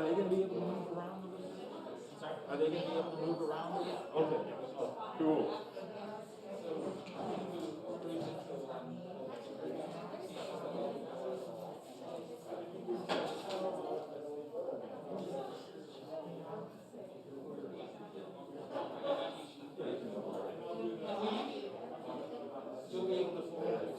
Are they going to be able to move around a little bit? Sorry? Are they going to be able to move around a little bit? Okay. Oh, cool. You'll be able to forward it.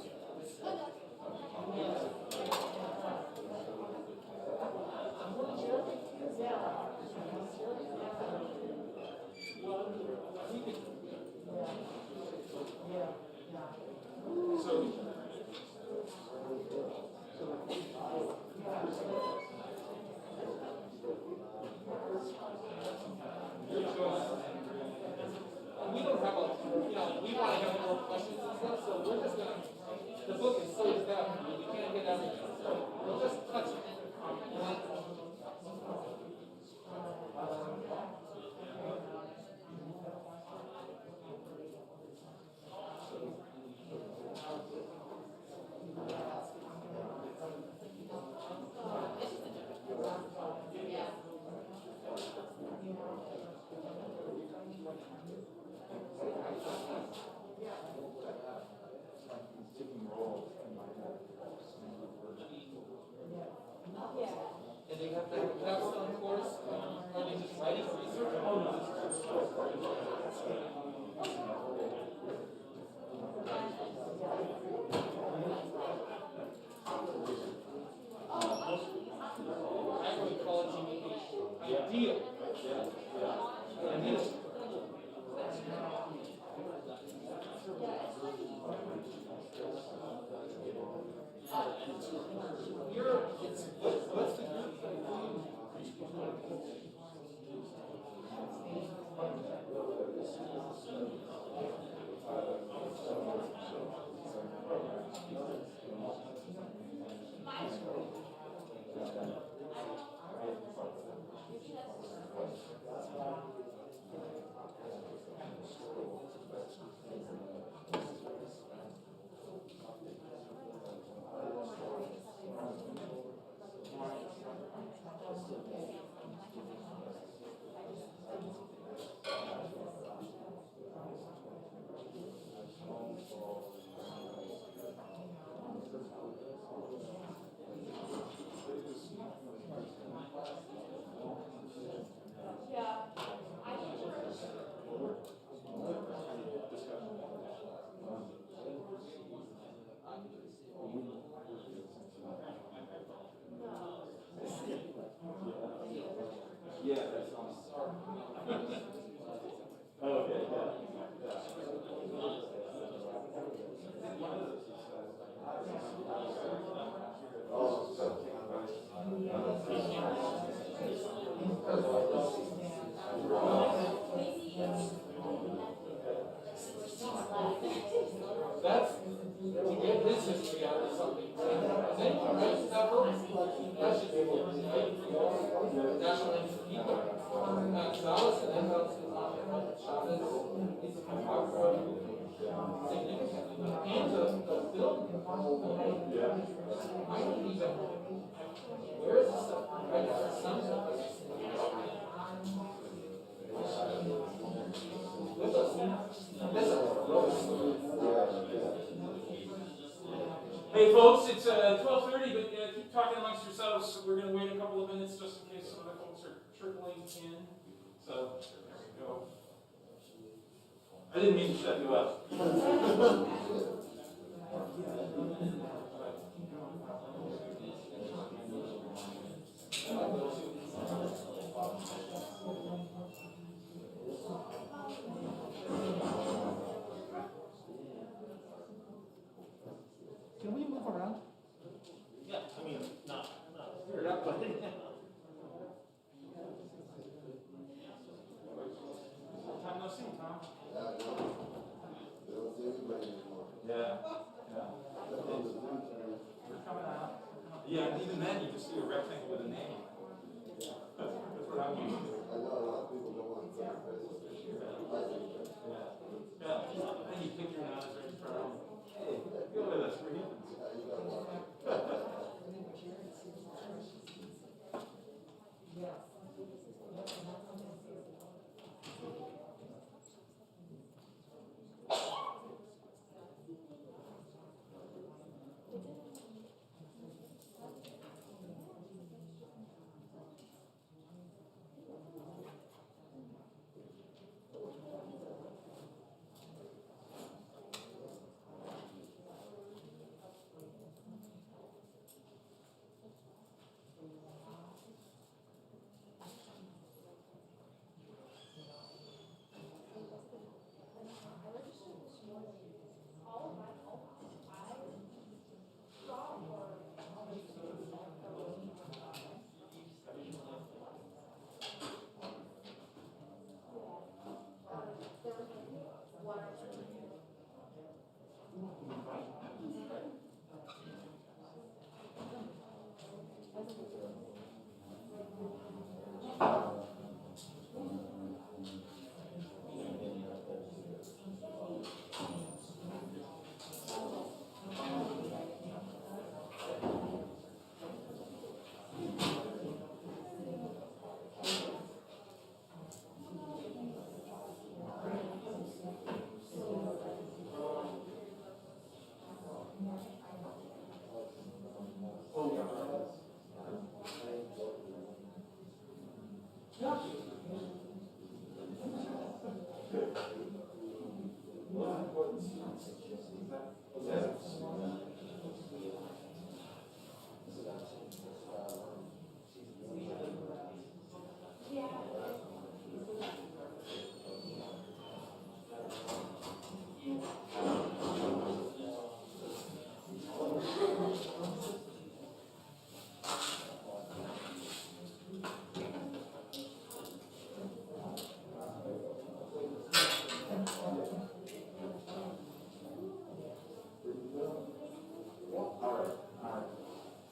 We don't have a, we want to have more questions and stuff, so we're just going to, the book is so depth, we can't get everything. So we'll just touch it. And they have the capstone course, are they just writing research? Agroecology would be ideal. And this. What's the Yeah, that's awesome. Okay, yeah. That's to get this history out of something. Has anyone read that book? That should be what National Interest People. Gonzalez and Chavez is significantly. And the film. I don't even. Where is this stuff? Right now, something. Hey folks, it's 12:30, but keep talking amongst yourselves. We're going to wait a couple of minutes just in case some of the folks are trickling in. So, there we go. I didn't mean to shut you up. Can we move around? Yeah, I mean, not here, but time no see, Tom. Yeah. We're coming out. Yeah, and even then, you just see a rectangle with a name. That's what I'm used to. I know a lot of people don't want to take Yeah. And you pick your nose right in front of them. Hey, go with us, we're humans.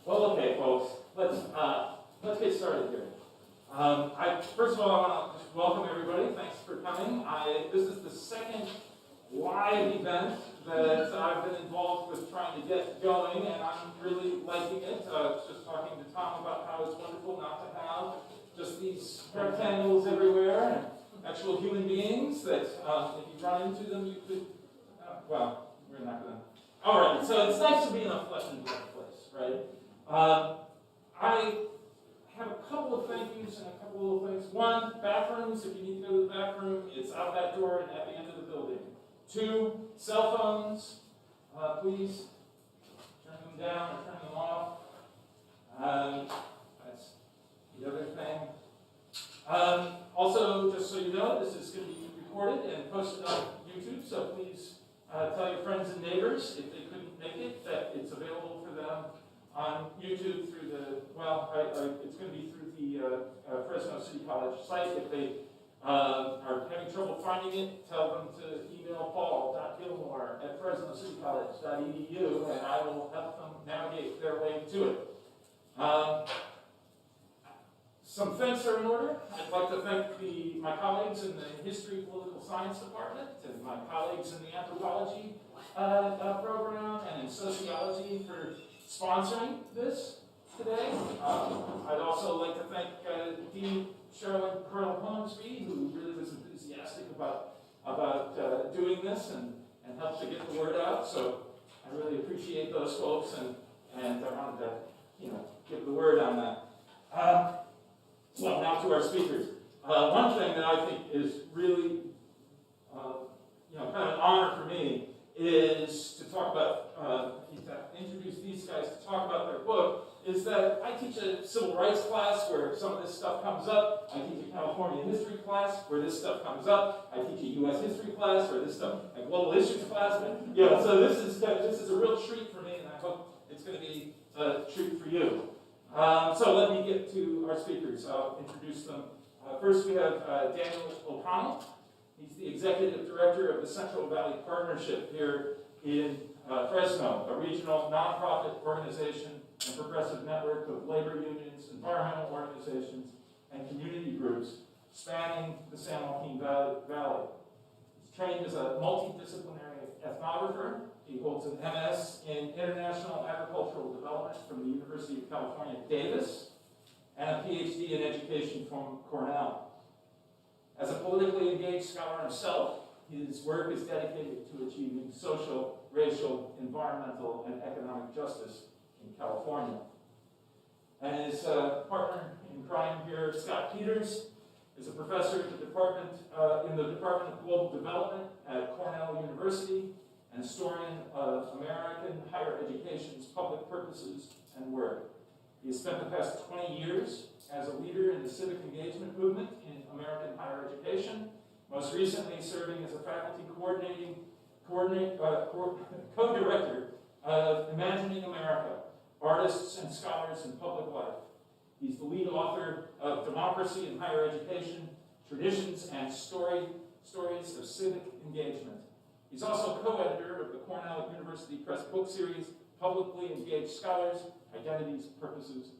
Well, okay, folks, let's get started here. First of all, I want to just welcome everybody. Thanks for coming. This is the second live event that I've been involved with trying to get going, and I'm really liking it. Just talking to Tom about how it's wonderful not to have just these rectangles everywhere, and actual human beings that if you run into them, you could, well, we're not going to. All right, so it's nice to be in a flesh and blood place, right? I have a couple of thank yous and a couple of things. One, bathrooms. If you need to go to the bathroom, it's out that door and at the end of the building. Two, cell phones. Please turn them down or turn them off. That's the other thing. Also, just so you know, this is going to be recorded and posted on YouTube, so please tell your friends and neighbors, if they couldn't make it, that it's available for them on YouTube through the, it's going to be through the Fresno City College site. If they are having trouble finding it, tell them to email paul.gilmore@fresnocitycollege.edu, and I will help them navigate their way to it. Some thanks are in order. I'd like to thank my colleagues in the History Political Science Department, and my colleagues in the Anthropology program, and in Sociology for sponsoring this today. I'd also like to thank Dean Sherlyn Colonel Holmesby, who really was enthusiastic about doing this and helped to get the word out. So I really appreciate those folks, and I wanted to give the word on that. Well, now to our speakers. One thing that I think is really kind of an honor for me is to talk about, introduce these guys to talk about their book, is that I teach a civil rights class where some of this stuff comes up. I teach a California history class where this stuff comes up. I teach a U.S. history class where this stuff, a global issues class. So this is a real treat for me, and I hope it's going to be a treat for you. So let me get to our speakers. I'll introduce them. First, we have Daniel O'Connell. He's the executive director of the Central Valley Partnership here in Fresno, a regional nonprofit organization and progressive network of labor unions, environmental organizations, and community groups spanning the San Joaquin Valley. He's trained as a multidisciplinary ethnographer. He holds an MS in International Agricultural Development from the University of California, Davis, and a PhD in education from Cornell. As a politically engaged scholar himself, his work is dedicated to achieving social, racial, environmental, and economic justice in California. And his partner in crime here, Scott Peters, is a professor in the Department of Global Development at Cornell University, and historian of American higher education's public purposes and work. He has spent the past 20 years as a leader in the civic engagement movement in American higher education, most recently serving as a faculty co-director of Imagining America, Artists and Scholars in Public Life. He's the lead author of Democracy in Higher Education, Traditions and Stories of Civic Engagement. He's also co-editor of the Cornell University Press book series, Publicly Engaged Scholars, Identities, Purposes,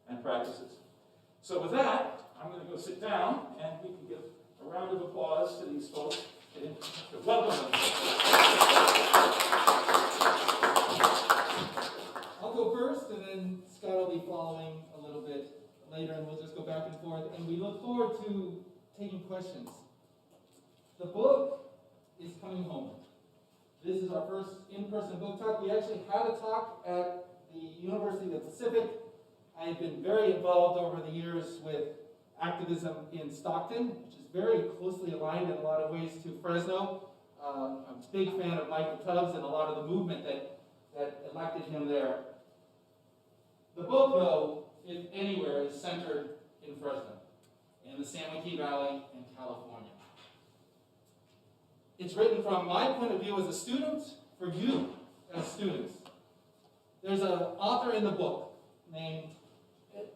and Practices. So with that, I'm going to go sit down, and we can give a round of applause to these folks to welcome them. I'll go first, and then Scott will be following a little bit later, and we'll just go back and forth. And we look forward to taking questions. The book is coming home. This is our first in-person book talk. We actually had a talk at the University of the Pacific. I have been very involved over the years with activism in Stockton, which is very closely aligned in a lot of ways to Fresno. I'm a big fan of Michael Tubbs and a lot of the movement that elected him there. The book, though, if anywhere, is centered in Fresno, in the San Joaquin Valley in California. It's written from my point of view as a student, for you as students. There's an author in the book named,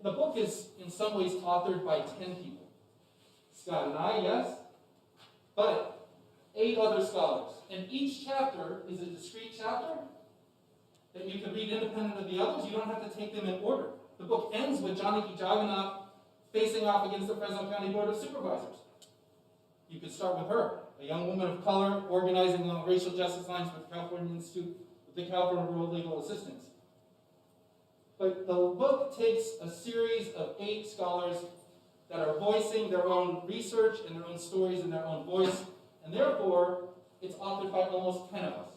the book is in some ways authored by 10 people. Scott and I, yes, but 8 other scholars. And each chapter is a discrete chapter, that you can read independent of the others. You don't have to take them in order. The book ends with Johnny Jagannath facing off against the Fresno County Board of Supervisors. You could start with her, a young woman of color organizing along racial justice lines with the California Institute, with the California Rural Legal Assistance. But the book takes a series of 8 scholars that are voicing their own research and their own stories in their own voice, and therefore, it's authored by almost 10 of us.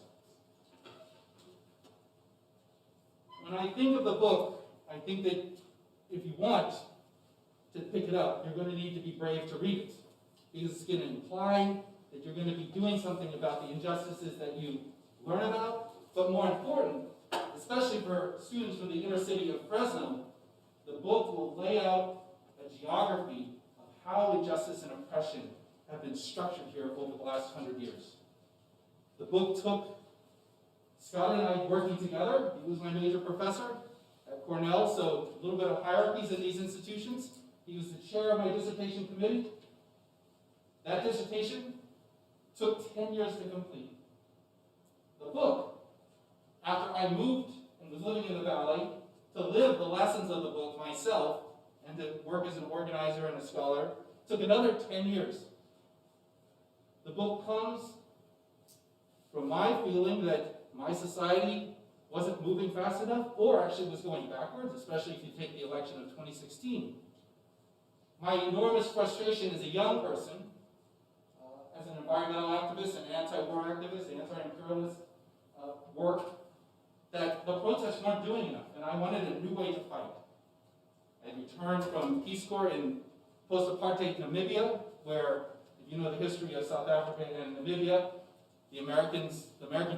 When I think of the book, I think that if you want to pick it up, you're going to need to be brave to read it, because it's going to imply that you're going to be doing something about the injustices that you learn about, but more important, especially for students from the inner city of Fresno, the book will lay out a geography of how injustice and oppression have been structured here over the last 100 years. The book took Scott and I working together. He was my major professor at Cornell, so a little bit of hierarchies in these institutions. He was the chair of my dissertation committee. That dissertation took 10 years to complete. The book, after I moved and was living in the valley, to live the lessons of the book myself and to work as an organizer and a scholar, took another 10 years. The book comes from my feeling that my society wasn't moving fast enough, or actually was going backwards, especially if you take the election of 2016. My enormous frustration as a young person, as an environmental activist, an anti-war activist, anti-imperialist work, that the protests weren't doing enough, and I wanted a new way to fight. I returned from Peace Corps in post-apartheid Namibia, where, if you know the history of South Africa and Namibia, the American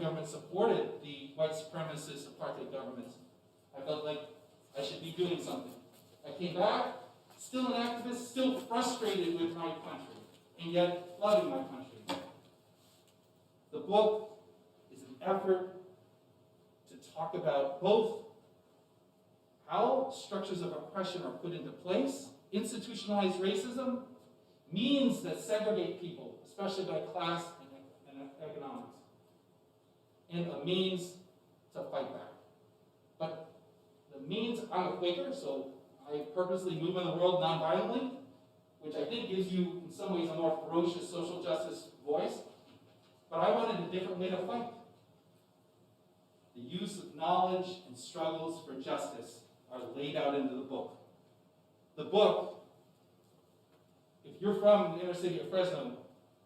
government supported the white supremacist apartheid governments. I felt like I should be doing something. I came back, still an activist, still frustrated with my country, and yet loving my country. The book is an effort to talk about both how structures of oppression are put into place, institutionalized racism, means that segregate people, especially by class and economics, and a means to fight back. But the means, I'm a Quaker, so I purposely move in the world nonviolently, which I think gives you, in some ways, a more ferocious social justice voice. But I wanted a different way to fight. The use of knowledge and struggles for justice are laid out into the book. The book, if you're from the inner city of Fresno,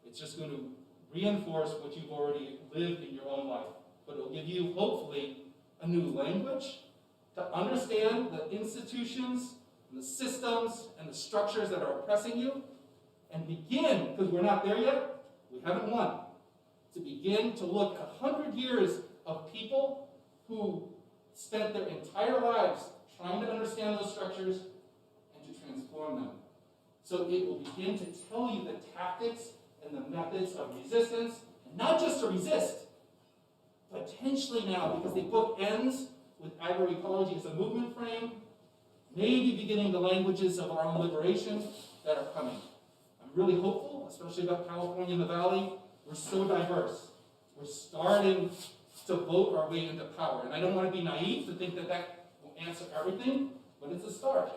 it's just going to reinforce what you've already lived in your own life. But it will give you, hopefully, a new language to understand the institutions, and the systems, and the structures that are oppressing you, and begin, because we're not there yet, we haven't won, to begin to look at 100 years of people who spent their entire lives trying to understand those structures and to transform them. So it will begin to tell you the tactics and the methods of resistance, and not just to resist, potentially now, because the book ends with Anthropology as a movement frame, maybe beginning the languages of our own liberation that are coming. I'm really hopeful, especially about California and the Valley. We're so diverse. We're starting to vote our way into power. And I don't want to be naive to think that that will answer everything, but it's a start.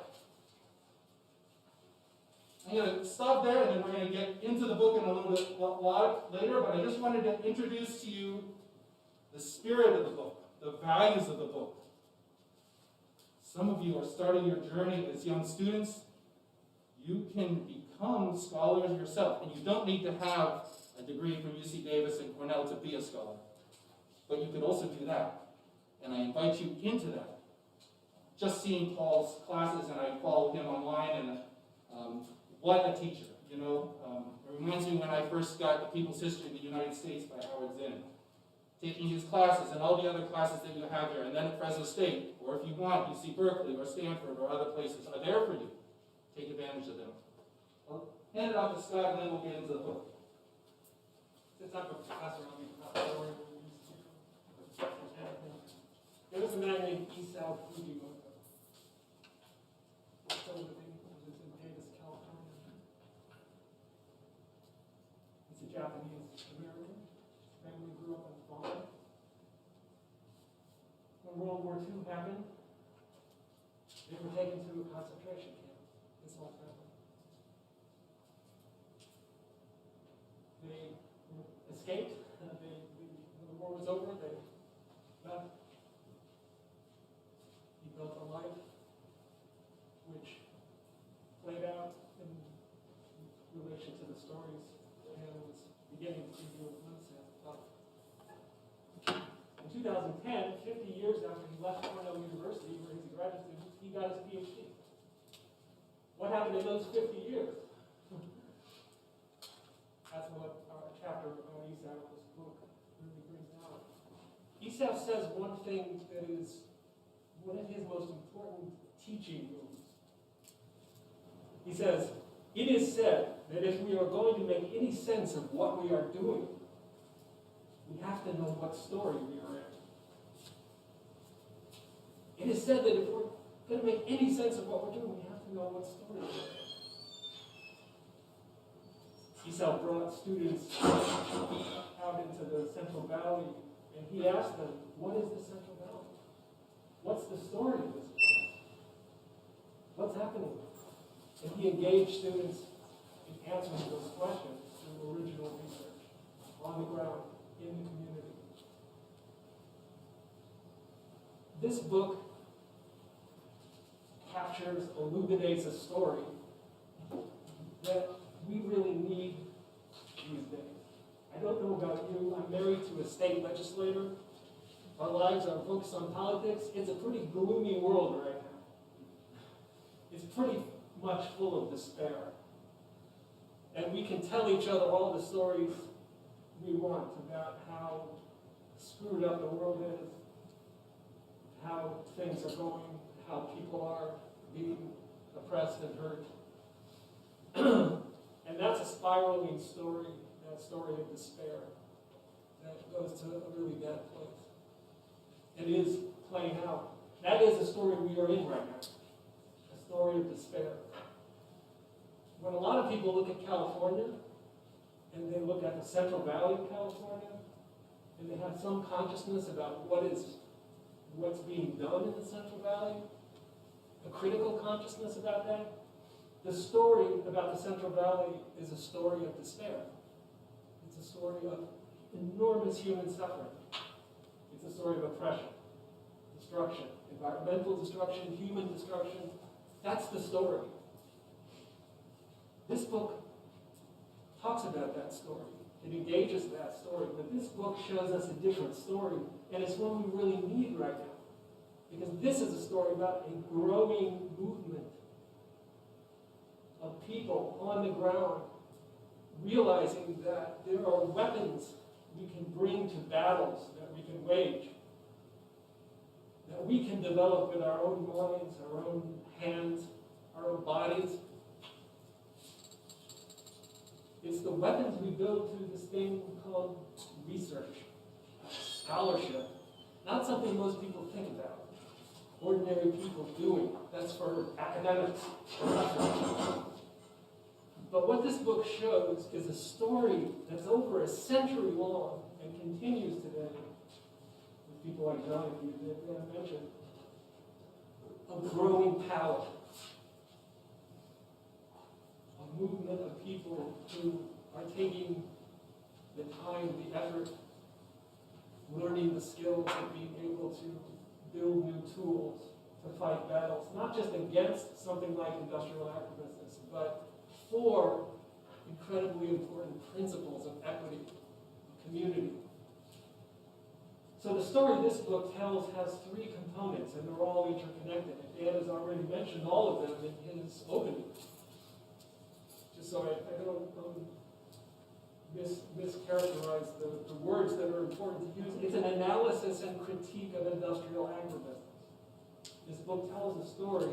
I'm going to stop there, and then we're going to get into the book in a little bit lot later, but I just wanted to introduce to you the spirit of the book, the values of the book. Some of you are starting your journey as young students. You can become scholars yourself, and you don't need to have a degree from UC Davis and Cornell to be a scholar. But you could also do that, and I invite you into that. Just seeing Paul's classes, and I follow him online, and what a teacher, you know. It reminds me when I first got The People's History of the United States by Howard Zinn. Taking his classes and all the other classes that you have here, and then at Fresno State, or if you want, UC Berkeley, or Stanford, or other places are there for you. Take advantage of them. I'll hand it off to Scott, and then we'll get into the book. Since I'm a professor, I'll be forward. There was a man named Esau Fujimoto. Some of the things was in Davis, California. He's a Japanese American. His family grew up on a farm. II happened, they were taken to a concentration camp, this whole family. They escaped, when the war was over, they left. He built a life which played out in relation to the stories and was beginning to do in one sense. But in 2010, 50 years after he left Cornell University, where he's a graduate student, he got his PhD. What happened in those 50 years? That's what our chapter on Esau's book really brings out. Esau says one thing that is one of his most important teaching rules. He says, it is said that if we are going to make any sense of what we are doing, we have to know what story we are in. It is said that if we're going to make any sense of what we're doing, we have to know what story we're in. Esau brought students out into the Central Valley, and he asked them, what is the Central Valley? What's the story of this place? What's happening? And he engaged students in answering those questions through original research on the ground, in the community. This book captures, illuminates a story that we really need these days. I don't know about you, I'm married to a state legislator. Our lives are focused on politics. It's a pretty gloomy world right now. It's pretty much full of despair. And we can tell each other all the stories we want about how screwed up the world is, how things are going, how people are being oppressed and hurt. And that's a spiraling story, that story of despair that goes to a really bad place. It is playing out. That is the story we are in right now, a story of despair. When a lot of people look at California, and they look at the Central Valley of California, and they have some consciousness about what's being done in the Central Valley, a critical consciousness about that, the story about the Central Valley is a story of despair. It's a story of enormous human suffering. It's a story of oppression, destruction, environmental destruction, human destruction. That's the story. This book talks about that story. It engages that story. But this book shows us a different story, and it's one we really need right now. Because this is a story about a growing movement of people on the ground realizing that there are weapons we can bring to battles that we can wage, that we can develop with our own minds, our own hands, our own bodies. It's the weapons we build through this thing called research, scholarship. Not something most people think about. Ordinary people doing. That's for academics, professors. But what this book shows is a story that's over a century long and continues today with people like Jonathan that I mentioned, of growing power. A movement of people who are taking the time, the effort, learning the skills of being able to build new tools to fight battles, not just against something like industrial agribusiness, but for incredibly important principles of equity and community. So the story this book tells has three components, and they're all interconnected. And Dan has already mentioned all of them in his opening. Just so I don't mischaracterize the words that are important to use. It's an analysis and critique of industrial agribusiness. This book tells a story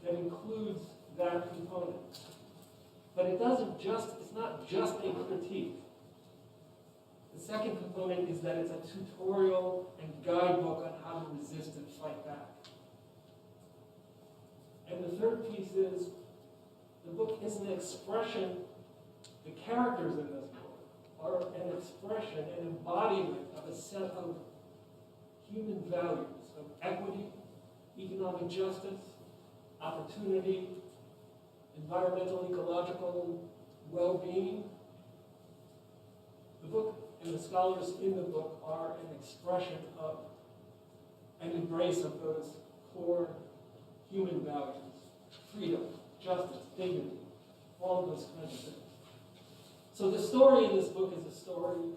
that includes that component. But it's not just a critique. The second component is that it's a tutorial and guidebook on how to resist and fight back. And the third piece is the book is an expression, the characters in this book are an expression, an embodiment of a set of human values, of equity, economic justice, opportunity, environmental, ecological well-being. The book and the scholars in the book are an expression of an embrace of those core human values: freedom, justice, dignity, all of those kinds of things. So the story in this book is a story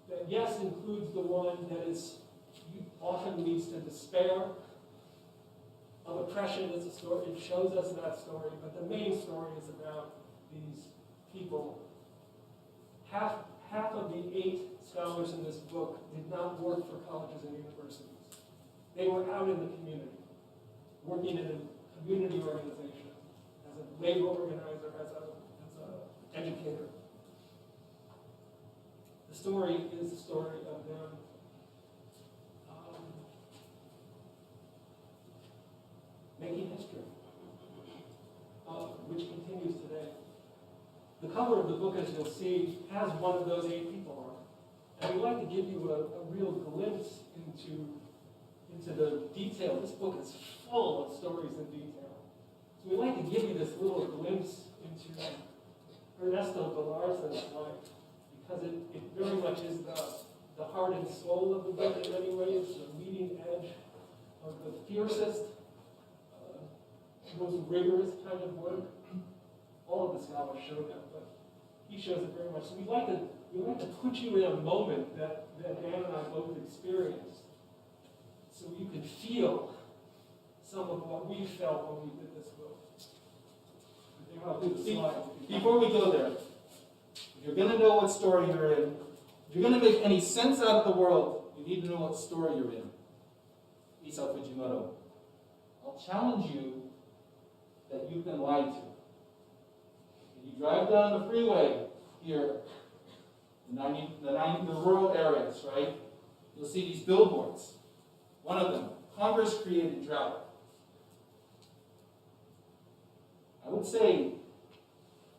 that, yes, includes the one that is often leads to despair, of oppression. It's a story, it shows us that story, but the main story is about these people. Half of the 8 scholars in this book did not work for colleges and universities. They were out in the community, working in a community organization, as a labor organizer, as an educator. The story is the story of them making history, which continues today. The cover of the book, as you'll see, has one of those 8 people on it. And we'd like to give you a real glimpse into the detail. This book is full of stories in detail. So we'd like to give you this little glimpse into Ernesto Galarza's life, because it very much is the heart and soul of the book in many ways, the leading edge of the fiercest, most rigorous kind of work. All of the scholars show that, but he shows it very much. So we'd like to put you in a moment that Dan and I both experienced, so you can feel some of what we felt when we did this book. I think I'll do the slide. Before we go there, if you're going to know what story you're in, if you're going to make any sense out of the world, you need to know what story you're in. Isa Fujimoto. I'll challenge you that you've been lied to. If you drive down the freeway here, the rural areas, right? You'll see these billboards. One of them, Congress-created drought. I would say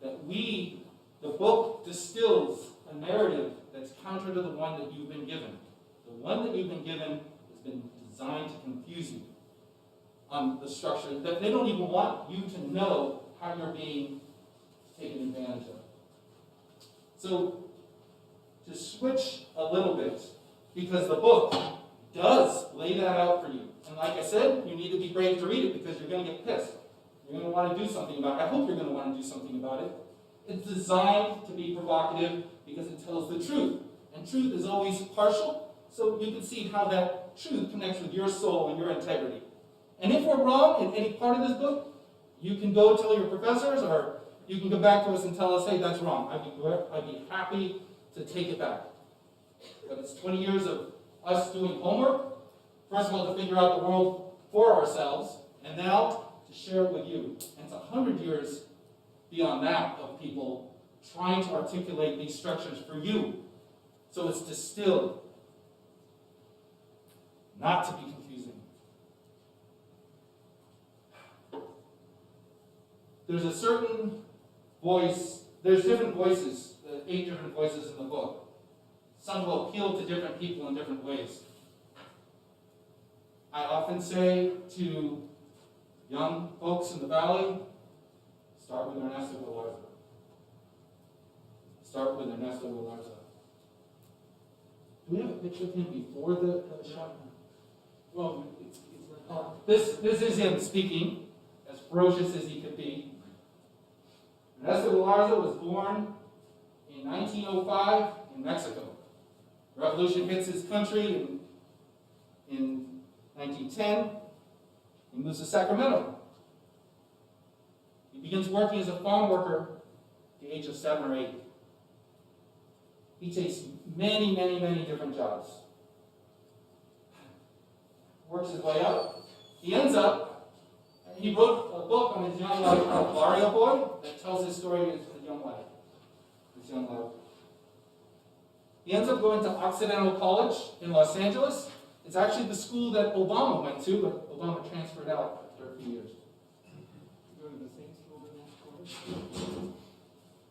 that the book distills a narrative that's counter to the one that you've been given. The one that you've been given has been designed to confuse you on the structure, that they don't even want you to know how you're being taken advantage of. So, to switch a little bit, because the book does lay that out for you. And like I said, you need to be brave to read it, because you're going to get pissed. You're going to want to do something about it. I hope you're going to want to do something about it. It's designed to be provocative because it tells the truth. And truth is always partial, so you can see how that truth connects with your soul and your integrity. And if we're wrong in any part of this book, you can go tell your professors, or you can come back to us and tell us, hey, that's wrong. I'd be happy to take it back. But it's 20 years of us doing homework. First of all, to figure out the world for ourselves, and now to share it with you. And it's 100 years beyond that of people trying to articulate these structures for you. So it's distilled, not to be confusing. There's a certain voice, there's different voices, 8 different voices in the book. Some will appeal to different people in different ways. I often say to young folks in the Valley, start with Ernesto Galarza. Start with Ernesto Galarza. Do we have a picture of him before the shot? Well, it's like This is him speaking, as ferocious as he could be. Ernesto Galarza was born in 1905 in Mexico. The revolution hits his country in 1910. He moves to Sacramento. He begins working as a farm worker at the age of 7 or 8. He takes many, many, many different jobs. Works his way up. He ends up, he wrote a book on his young life called Barrio Boy that tells his story of his young life. His young life. He ends up going to Occidental College in Los Angeles. It's actually the school that Obama went to, but Obama transferred out after a few years. go to the same school that went to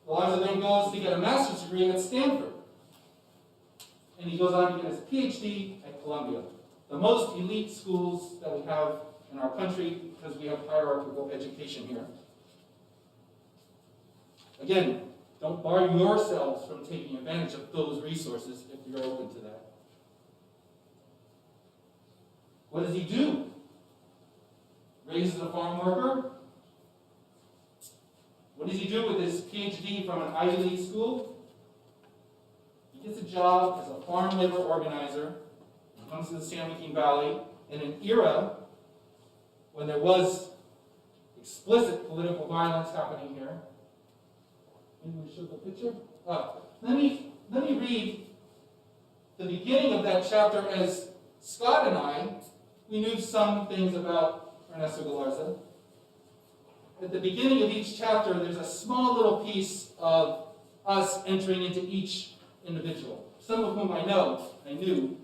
Galarza then goes to get a master's degree at Stanford. And he goes on to get his PhD at Columbia. the most elite schools that we have in our country because we have hierarchical education here. Again, don't bar yourselves from taking advantage of those resources if you're open to that. What does he do? Raises a farm worker. What does he do with his PhD from an Ivy League school? He gets a job as a farm labor organizer. He comes to the San Joaquin Valley in an era when there was explicit political violence happening here. Maybe we show the picture? Let me read the beginning of that chapter as Scott and I, we knew some things about Ernesto Galarza. At the beginning of each chapter, there's a small little piece of us entering into each individual. Some of whom I knew,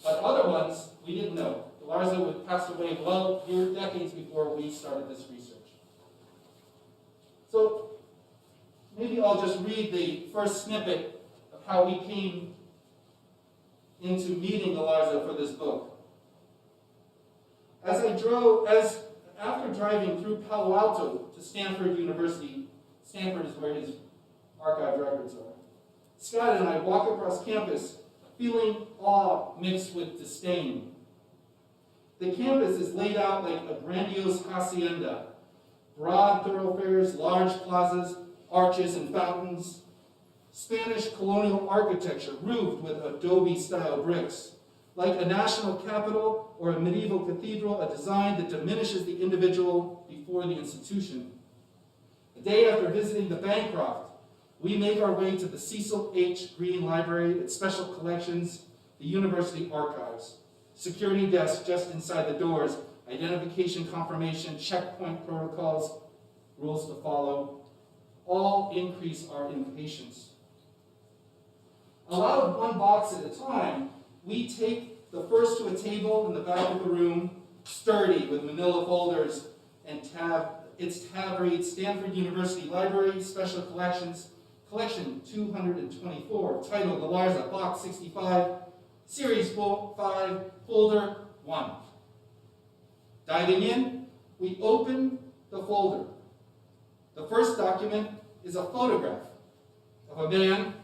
but other ones we didn't know. Galarza passed away decades before we started this research. So maybe I'll just read the first snippet of how we came into meeting Galarza for this book. After driving through Palo Alto to Stanford University, Stanford is where his archived records are, Scott and I walk across campus feeling awe mixed with disdain. The campus is laid out like a grandiose hacienda. Broad thoroughfares, large plazas, arches and fountains. Spanish colonial architecture roofed with adobe-style bricks. Like a national capital or a medieval cathedral, a design that diminishes the individual before the institution. A day after visiting the Bancroft, we make our way to the Cecil H. Green Library, its special collections, the university archives. Security desk just inside the doors, identification confirmation, checkpoint protocols, rules to follow, all increase our impatience. Allowed one box at a time, we take the first to a table in the back of the room, sturdy with manila folders and its tab reads Stanford University Library, Special Collections, Collection 224, titled Galarza, Box 65, Series 5, Folder 1. Diving in, we open the folder. The first document is a photograph of a man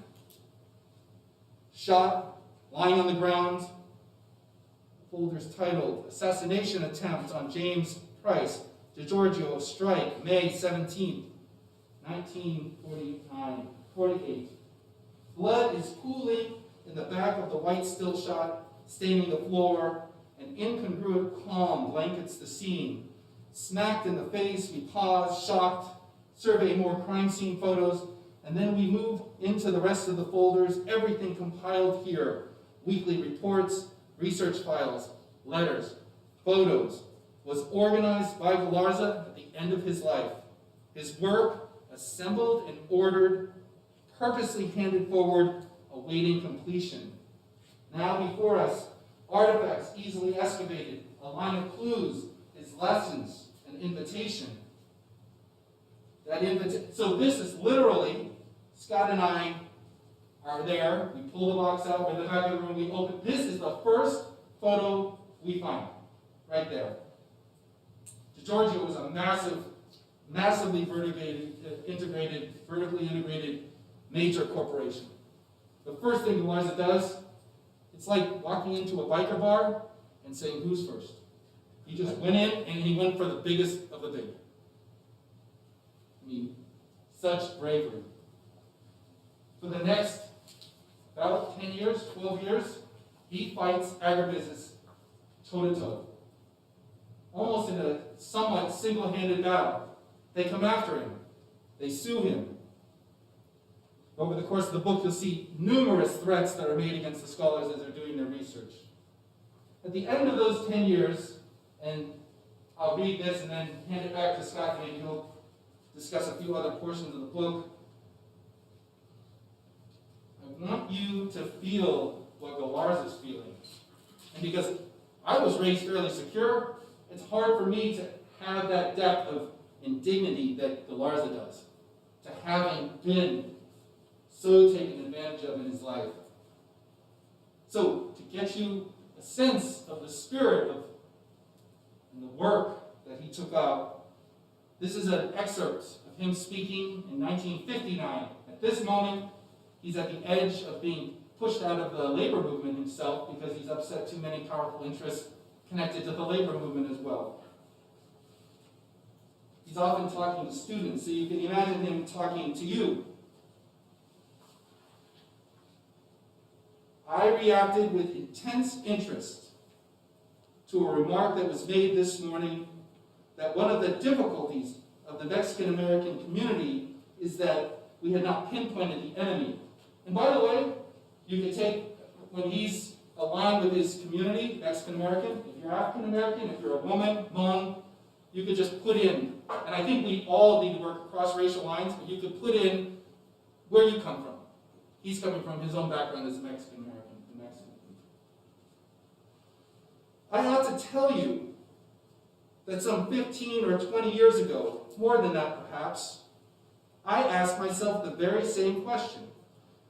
shot, lying on the ground. The folder's titled Assassination Attempt on James Price, DeGiorgio Strike, May 17, 1948. Blood is pooling in the back of the white still shot, staining the floor. An incongruent calm blankets the scene. Smacked in the face, we pause, shocked, survey more crime scene photos, and then we move into the rest of the folders, everything compiled here. Weekly reports, research files, letters, photos, was organized by Galarza at the end of his life. His work, assembled and ordered, purposely handed forward, awaiting completion. Now before us, artifacts easily excavated, a line of clues, his lessons, an invitation. So this is literally, Scott and I are there, we pull the box out, we're in the back of the room, we open. This is the first photo we find, right there. DeGiorgio was a massively vertically integrated major corporation. The first thing Galarza does, it's like walking into a biker bar and saying, who's first? He just went in and he went for the biggest of the big. I mean, such bravery. For the next about 10 years, 12 years, he fights agribusiness toe-to-toe. Almost in a somewhat single-handed battle. They come after him. They sue him. Over the course of the book, you'll see numerous threats that are made against the scholars as they're doing their research. At the end of those 10 years, and I'll read this and then hand it back to Scott, and he'll discuss a few other portions of the book. I want you to feel what Galarza's feeling. And because I was raised fairly secure, it's hard for me to have that depth of indignity that Galarza does, to having been so taken advantage of in his life. So, to get you a a sense of the spirit of and the work that he took out. This is an excerpt of him speaking in 1959. At this moment, he's at the edge of being pushed out of the labor movement himself because he's upset too many powerful interests connected to the labor movement as well. He's often talking to students, so you can imagine him talking to you. I reacted with intense interest to a remark that was made this morning that one of the difficulties of the Mexican American community is that we had not pinpointed the enemy. And by the way, you can take, when he's aligned with his community, Mexican American, if you're African American, if you're a woman, Hmong, you could just put in, and I think we all need to work across racial lines, but you could put in where you come from. He's coming from his own background as a Mexican American. I ought to tell you that some 15 or 20 years ago, more than that perhaps, I asked myself the very same question.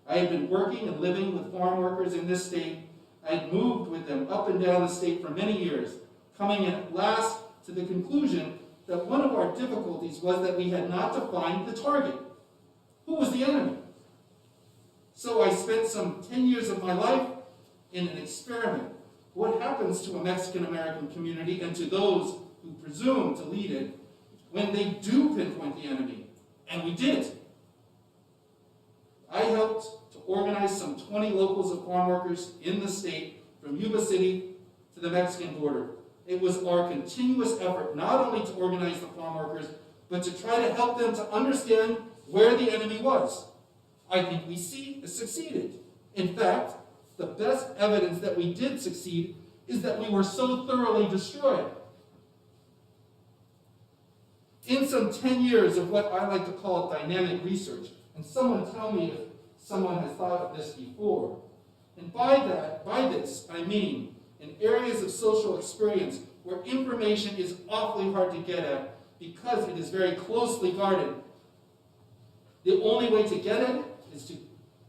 I had been working and living with farm workers in this state. I had moved with them up and down the state for many years, coming at last to the conclusion that one of our difficulties was that we had not defined the target. Who was the enemy? So I spent some 10 years of my life in an experiment. What happens to a Mexican American community and to those who presume to lead it when they do pinpoint the enemy? And we did. I helped to organize some 20 locals of farm workers in the state from Yuba City to the Mexican border. It was our continuous effort not only to organize the farm workers, but to try to help them to understand where the enemy was. I think we succeeded. In fact, the best evidence that we did succeed is that we were so thoroughly destroyed. In some 10 years of what I like to call dynamic research, and someone tell me if someone has thought of this before, and by this I mean in areas of social experience where information is awfully hard to get at because it is very closely guarded. The only way to get at it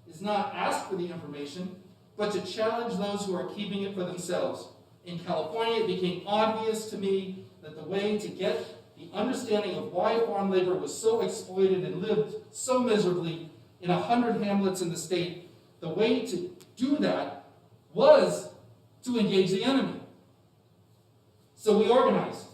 is not ask for the information, but to challenge those who are keeping it for themselves. In California, it became obvious to me that the way to get the understanding of why farm labor was so exploited and lived so miserably in 100 hamlets in the state, the way to do that was to engage the enemy. So we organized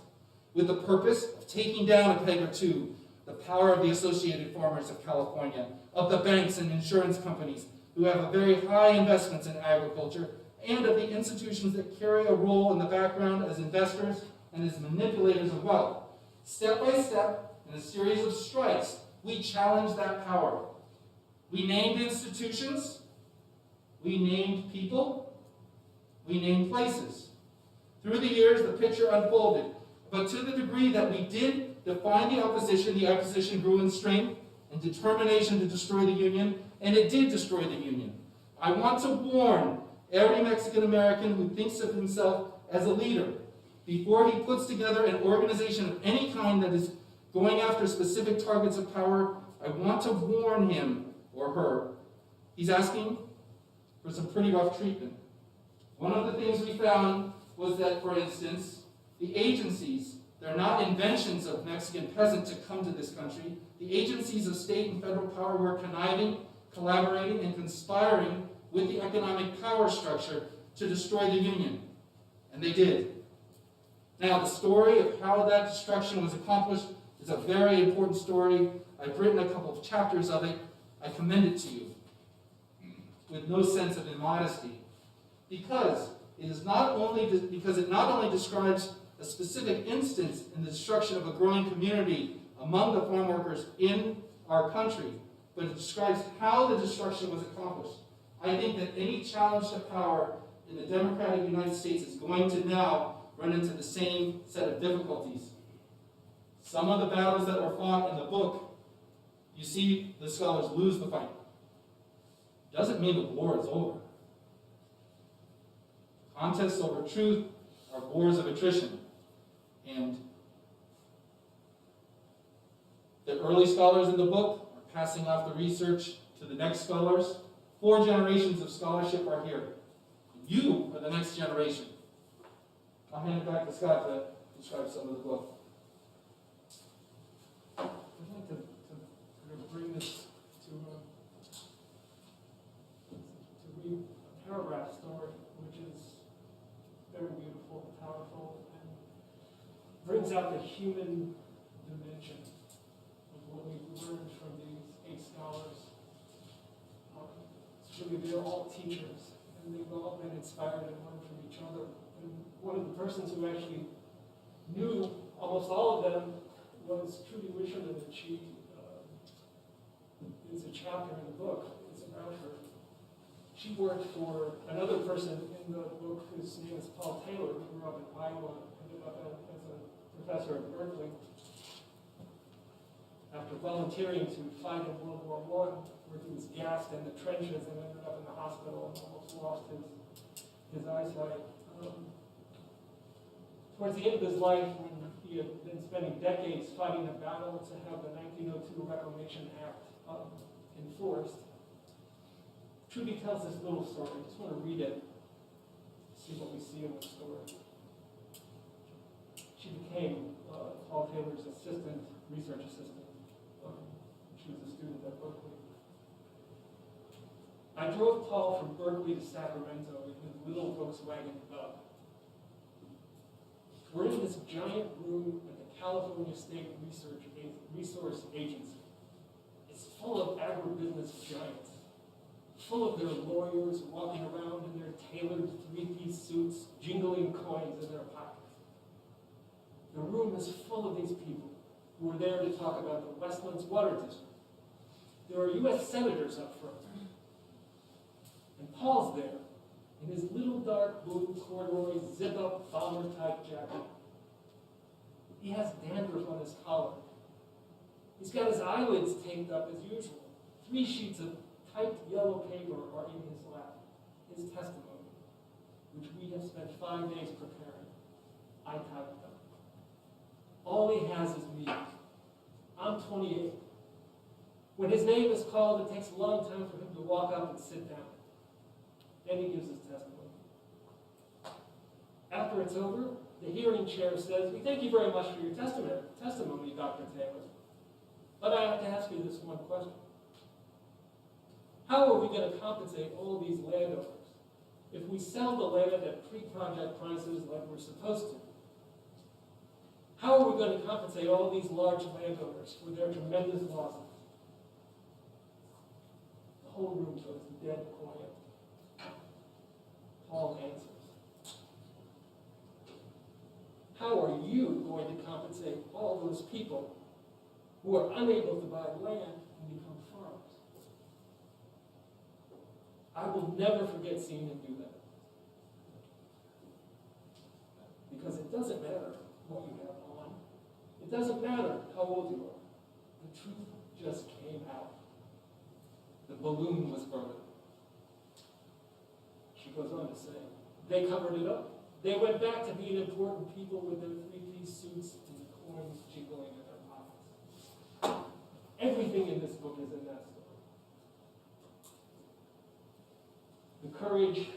with the purpose of taking down a peg or two the power of the Associated Farmers of California, of the banks and insurance companies who have a very high investments in agriculture, and of the institutions that carry a role in the background as investors and as manipulators of wealth. Step by step, in a series of strikes, we challenged that power. We named institutions, we named people, we named places. Through the years, the picture unfolded, but to the degree that we did define the opposition grew in strength and determination to destroy the Union, and it did destroy the Union. I want to warn every Mexican American who thinks of himself as a leader, before he puts together an organization of any kind that is going after specific targets of power, I want to warn him or her. He's asking for some pretty rough treatment. One of the things we found was that, for instance, the agencies, they're not inventions of Mexican peasants to come to this country. The agencies of state and federal power were conniving, collaborating, and conspiring with the economic power structure to destroy the Union. And they did. Now, the story of how that destruction was accomplished is a very important story. I've written a couple of chapters of it. I commend it to you with no sense of immodesty, because it not only describes a specific instance in the destruction of a growing community among the farm workers in our country, but it describes how the destruction was accomplished. I think that any challenge to power in the democratic United States is going to now run into the same set of difficulties. Some of the battles that were fought in the book, you see the scholars lose the fight. Doesn't mean the war is over. Contests over truth are wars of attrition. And the early scholars in the book are passing off the research to the next scholars. 4 generations of scholarship are here. You are the next generation. I'll hand it back to Scott to describe some of the book. I'd like to sort of bring this to read a paragraph story, which is very beautiful, powerful, and brings out the human dimension of what we've learned from these 8 scholars. It's really, they're all teachers, and they've all been inspired and learned from each other. And one of the persons who actually knew almost all of them was Trudy Wisherman, and she is a chapter in the book. It's about her. She worked for another person in the book whose name is Paul Taylor, who grew up in Iowa, ended up as a professor at Berkeley. After volunteering to fight in World War I, where he was gassed in the trenches and ended up in the hospital and almost lost his eyesight. Towards the end of his life, when he had been spending decades fighting a battle to have the 1902 Reclamation Act enforced, Trudy tells this little story. I just want to read it, see what we see in the story. She became Paul Taylor's research assistant. She was a student at Berkeley. I drove Paul from Berkeley to Sacramento in his little Volkswagen Bug. We're in this giant room at the California State Resource Agency. It's full of agribusiness giants, full of their lawyers walking around in their tailored 3-piece suits, jingling coins in their pockets. The room is full of these people who are there to talk about the Westlands Water District. There are U.S. senators up front. And Paul's there, in his little dark blue corduroy zip-up bomber-type jacket. He has dandruff on his collar. He's got his eyelids taped up as usual. 3 sheets of typed yellow paper are in his lap. His testimony, which we have spent 5 days preparing. I typed them. All he has is me. I'm 28. When his name is called, it takes a long time for him to walk up and sit down. Then he gives his testimony. After it's over, the hearing chair says, "We thank you very much for your testimony, Dr. Taylor. But I have to ask you this one question. How are we going to compensate all these landowners if we sell the land at pre-project prices like we're supposed to? How are we going to compensate all these large landowners for their tremendous losses?" The whole room goes dead quiet. Paul answers, "How are you going to compensate all those people who are unable to buy land and become farmers?" I will never forget seeing him do that. Because it doesn't matter what you have on. It doesn't matter how old you are. The truth just came out. The balloon was broken. She goes on to say, they covered it up. They went back to being important people with their 3-piece suits and coins jiggling in their pockets. Everything in this book is in that story. The courage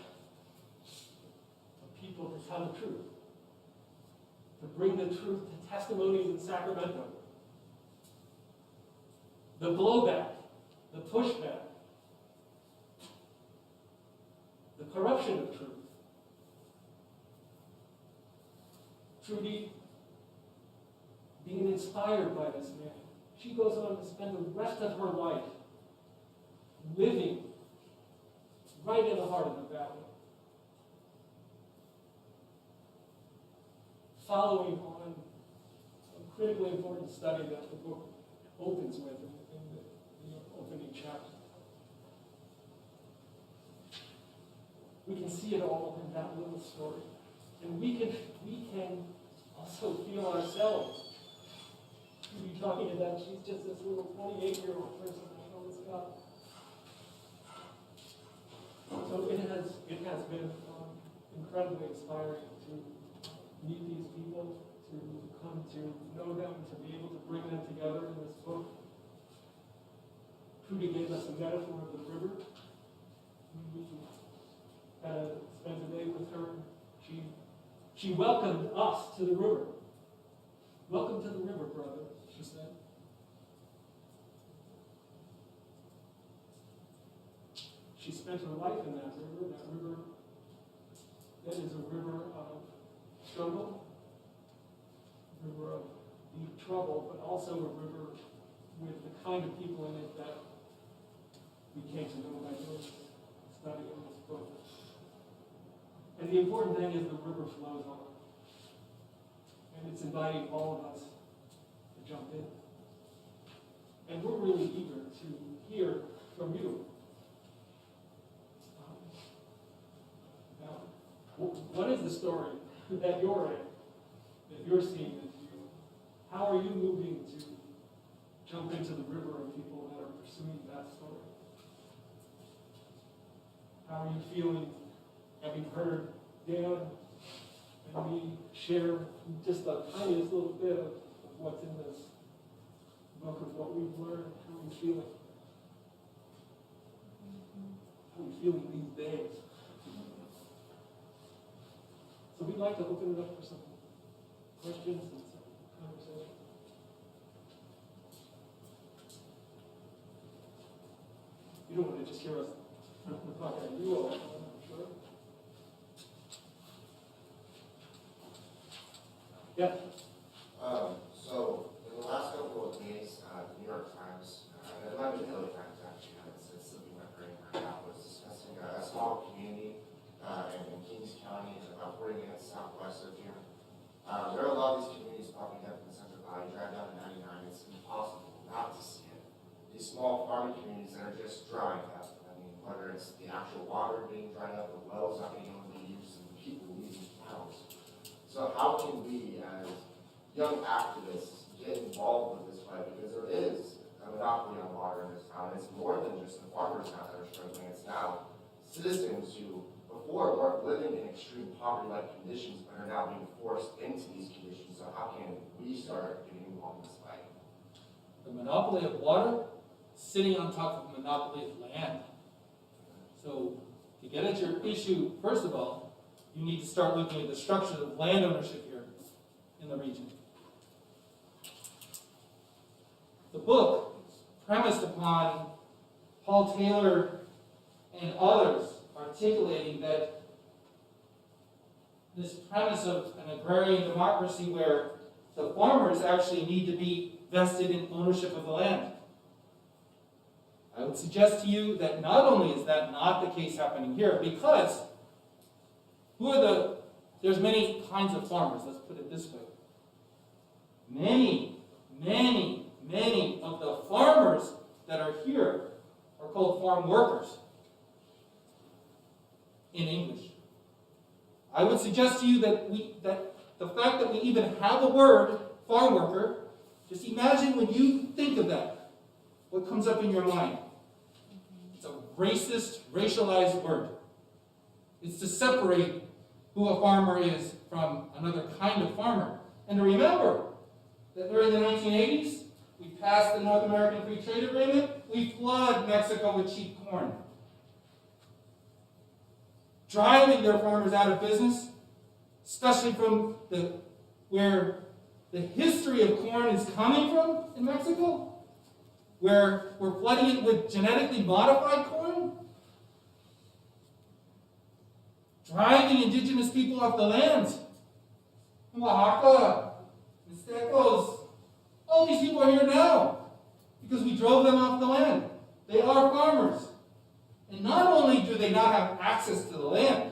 of people to tell the truth, to bring the truth to testimonies in Sacramento. The blowback, the pushback, the corruption of truth. Trudy being inspired by this man. She goes on to spend the rest of her life living right in the heart of the valley, following on a critically important study that the book opens with in the opening chapter. We can see it all in that little story. And we can also feel ourselves. To be talking about, she's just this little 28-year-old person. I know it's God. So it has been incredibly inspiring to meet these people, to come to know them, to be able to bring them together in this book. Trudy gave us a metaphor of the river. spent a day with her. She welcomed us to the river. Welcome to the river, brother, she said. She spent her life in that river. That river, that is a river of struggle, a river of deep trouble, but also a river with the kind of people in it that we came to know by doing study in this book. And the important thing is the river flows on. And it's inviting all of us to jump in. And we're really eager to hear from you. Now, what is the story that you're in, that you're seeing as you? How are you moving to jump into the river of people that are pursuing that story? How are you feeling, having heard Dan and me share just the tiniest little bit of what's in this book of what we've learned? How are you feeling? How are you feeling these days? So we'd like to open it up for some questions and some conversation. You don't want to just hear us talk at you all, I'm sure. Yeah. So in the last couple of days, the New York Times, it might be the LA Times actually, it's slipping my brain right now, was discussing a small community in Kings County, about 40 minutes southwest of here. There are a lot of these communities popping up in the Central Valley. You drive down to 99, it's impossible not to see it. These small farming communities that are just drying up. I mean, whether it's the actual water being dried up, the wells not being able to be used, and the people leaving towns. So how can we, as young activists, get involved with this fight? Because there is a monopoly on water in this town. It's more than just the farmers now that are struggling. It's now citizens who before weren't living in extreme poverty-like conditions, but are now being forced into these conditions. So how can we start getting involved in this fight? The monopoly of water sitting on top of the monopoly of land. So to get at your issue, first of all, you need to start looking at the structure of land ownership here in the region. The book is premised upon Paul Taylor and others articulating that this premise of an agrarian democracy where the farmers actually need to be vested in ownership of the land. I would suggest to you that not only is that not the case happening here, because there's many kinds of farmers, let's put it this way. Many of the farmers that are here are called farm workers in English. I would suggest to you that the fact that we even have a word, farm worker, just imagine when you think of that, what comes up in your mind? It's a racist, racialized word. It's to separate who a farmer is from another kind of farmer. And to remember that during the 1980s, we passed the North American Free Trade Agreement, we flood Mexico with cheap corn, driving their farmers out of business, especially from where the history of corn is coming from in Mexico, where we're flooding it with genetically modified corn, driving indigenous people off the land. Oaxaca, Mixtecos, all these people are here now because we drove them off the land. They are farmers. And not only do they not have access to the land,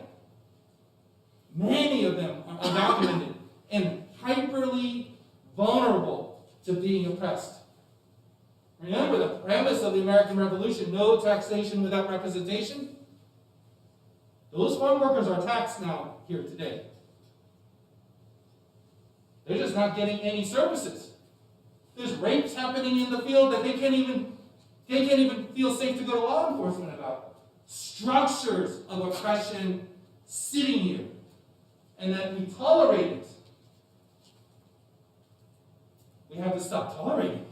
many of them are undocumented and hyperly vulnerable to being oppressed. Remember the premise of the American Revolution, no taxation without representation? Those farm workers are taxed now here today. They're just not getting any services. There's rapes happening in the field that they can't even feel safe to go to law enforcement about. Structures of oppression sitting here, and that we tolerate it. We have to stop tolerating it.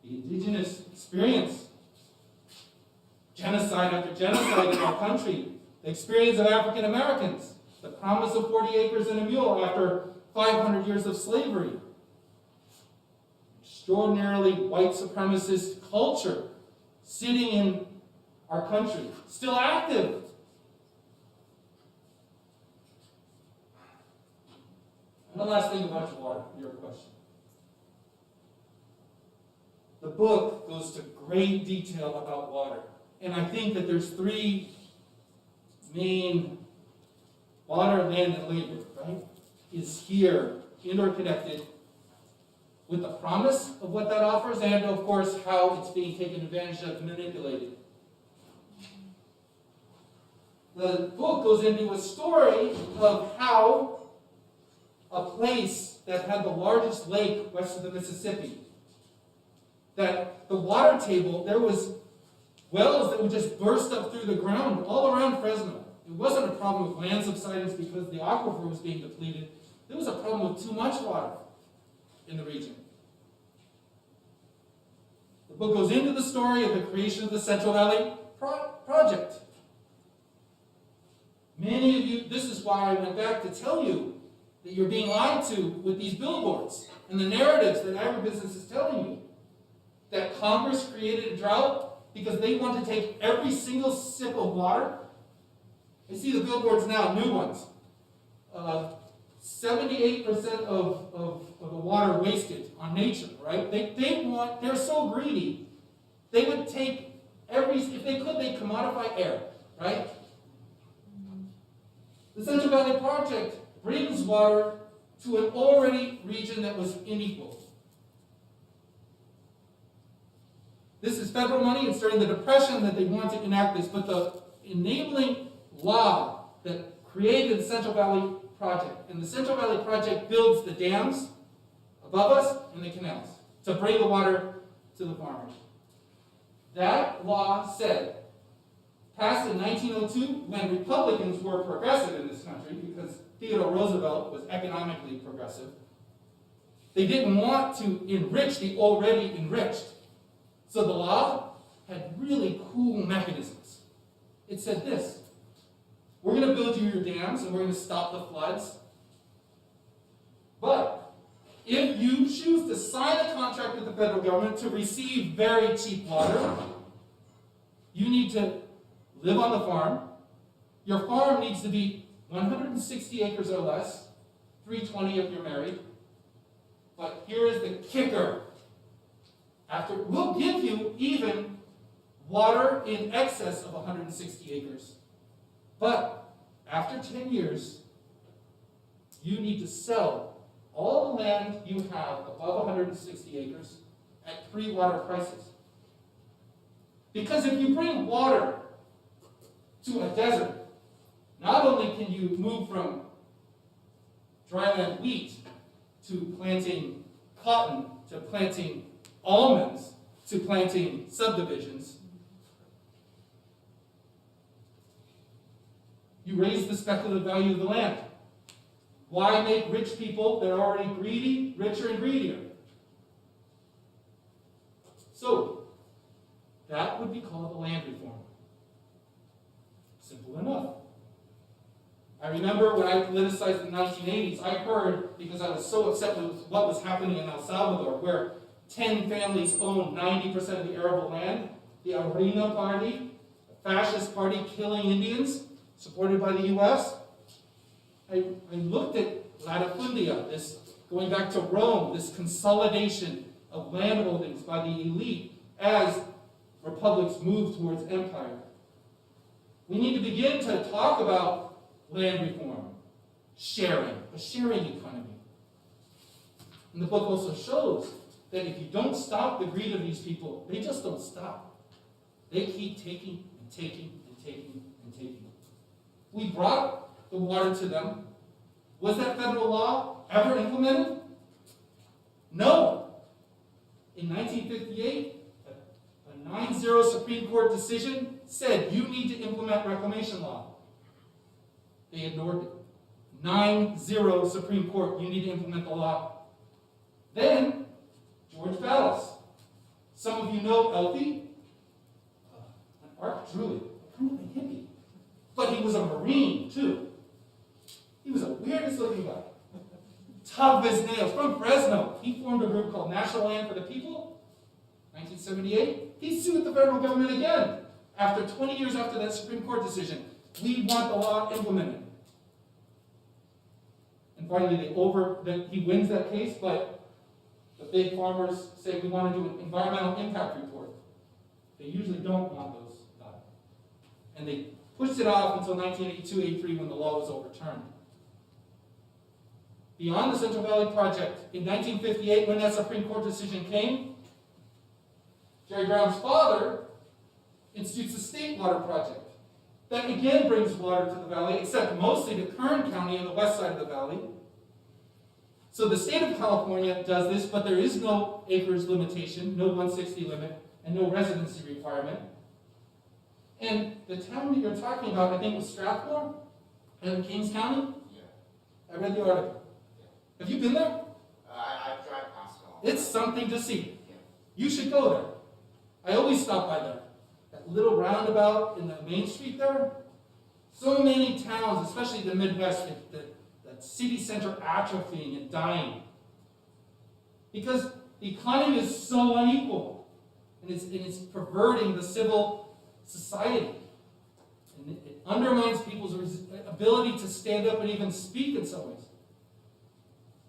The indigenous experience genocide after genocide in our country, the experience of African Americans, the promise of 40 acres and a mule after 500 years of slavery, extraordinarily white supremacist culture sitting in our country, still active. One last thing about water, your question. The book goes to great detail about water. And I think that there's three main: water, land, and labor, right? Is here, interconnected with the promise of what that offers, and of course how it's being taken advantage of, manipulated. The book goes into a story of how a place that had the largest lake west of the Mississippi, that the water table, there was wells that would just burst up through the ground all around Fresno. It wasn't a problem with land subsidence because the aquifer was being depleted. There was a problem with too much water in the region. The book goes into the story of the creation of the Central Valley Project. Many of you, this is why I went back to tell you that you're being lied to with these billboards and the narratives that agribusiness is telling you. That Congress created a drought because they want to take every single sip of water. I see the billboards now, new ones. 78% of the water wasted on nature, right? They're so greedy, they would take if they could, they'd commodify air, right? The Central Valley Project brings water to an already region that was unequal. This is federal money. It's during the Depression that they want to enact this, but the enabling law that created the Central Valley Project, and the Central Valley Project builds the dams above us and the canals to bring the water to the farmers. That law said, passed in 1902 when Republicans were progressive in this country because Theodore Roosevelt was economically progressive. They didn't want to enrich the already enriched. So the law had really cool mechanisms. It said this: we're going to build you your dams and we're going to stop the floods. But if you choose to sign a contract with the federal government to receive very cheap water, you need to live on the farm. Your farm needs to be 160 acres or less, 320 if you're married. But here is the kicker. We'll give you even water in excess of 160 acres. But after 10 years, you need to sell all the land you have above 160 acres at pre-water prices. Because if you bring water to a desert, not only can you move from dryland wheat to planting cotton, to planting almonds, to planting subdivisions, you raise the speculative value of the land. Why make rich people that are already greedy richer and greedier? So, that would be called a land reform. Simple enough. I remember when I politicized in the 1980s, I heard, because I was so upset with what was happening in El Salvador, where 10 families owned 90% of the arable land, the Ivory party, a fascist party killing Indians, supported by the U.S. I looked at latifundia, this going back to Rome, this consolidation of landholdings by the elite as republics move towards empire. We need to begin to talk about land reform, sharing, a sharing economy. And the book also shows that if you don't stop the greed of these people, they just don't stop. They keep taking and taking and taking and taking. We brought the water to them. Was that federal law ever implemented? No. In 1958, a 9-0 Supreme Court decision said you need to implement reclamation law. They ignored it. 9-0 Supreme Court, you need to implement the law. Then, George Vallis. Some of you know Elfie, an Art Druid, kind of a hippie. But he was a Marine, too. He was the weirdest looking guy. Tough as nails, from Fresno. He formed a group called National Land for the People, 1978. He sued the federal government again, after 20 years after that Supreme Court decision. We want the law implemented. And finally, he wins that case, but the big farmers say we want to do an environmental impact report. They usually don't want those done. And they pushed it off until 1982-83 when the law was overturned. Beyond the Central Valley Project, in 1958, when that Supreme Court decision came, Jerry Brown's father institutes the State Water Project. That again brings water to the valley, except mostly to Kern County on the west side of the valley. So the state of California does this, but there is no acreage limitation, no 160 limit, and no residency requirement. And the town that you're talking about, I think, was Strathmore in Kings County. Yeah. I read the article. Yeah. Have you been there? I drive past it all. It's something to see. Yeah. You should go there. I always stop by there. That little roundabout in the main street there. So many towns, especially the Midwest, that city center atrophying and dying. Because the economy is so unequal. And it's perverting the civil society. And it undermines people's ability to stand up and even speak in some ways.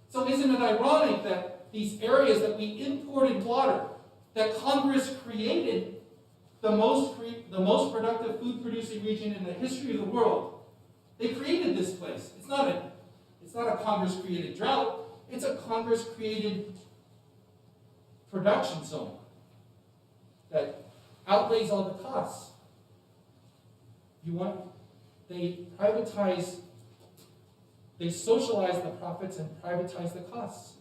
So isn't it ironic that these areas that we imported water, that Congress created the most productive food-producing region in the history of the world, they created this place. It's not a Congress-created drought. It's a Congress-created production zone that outweighs all the costs. They socialize the profits and privatize the costs.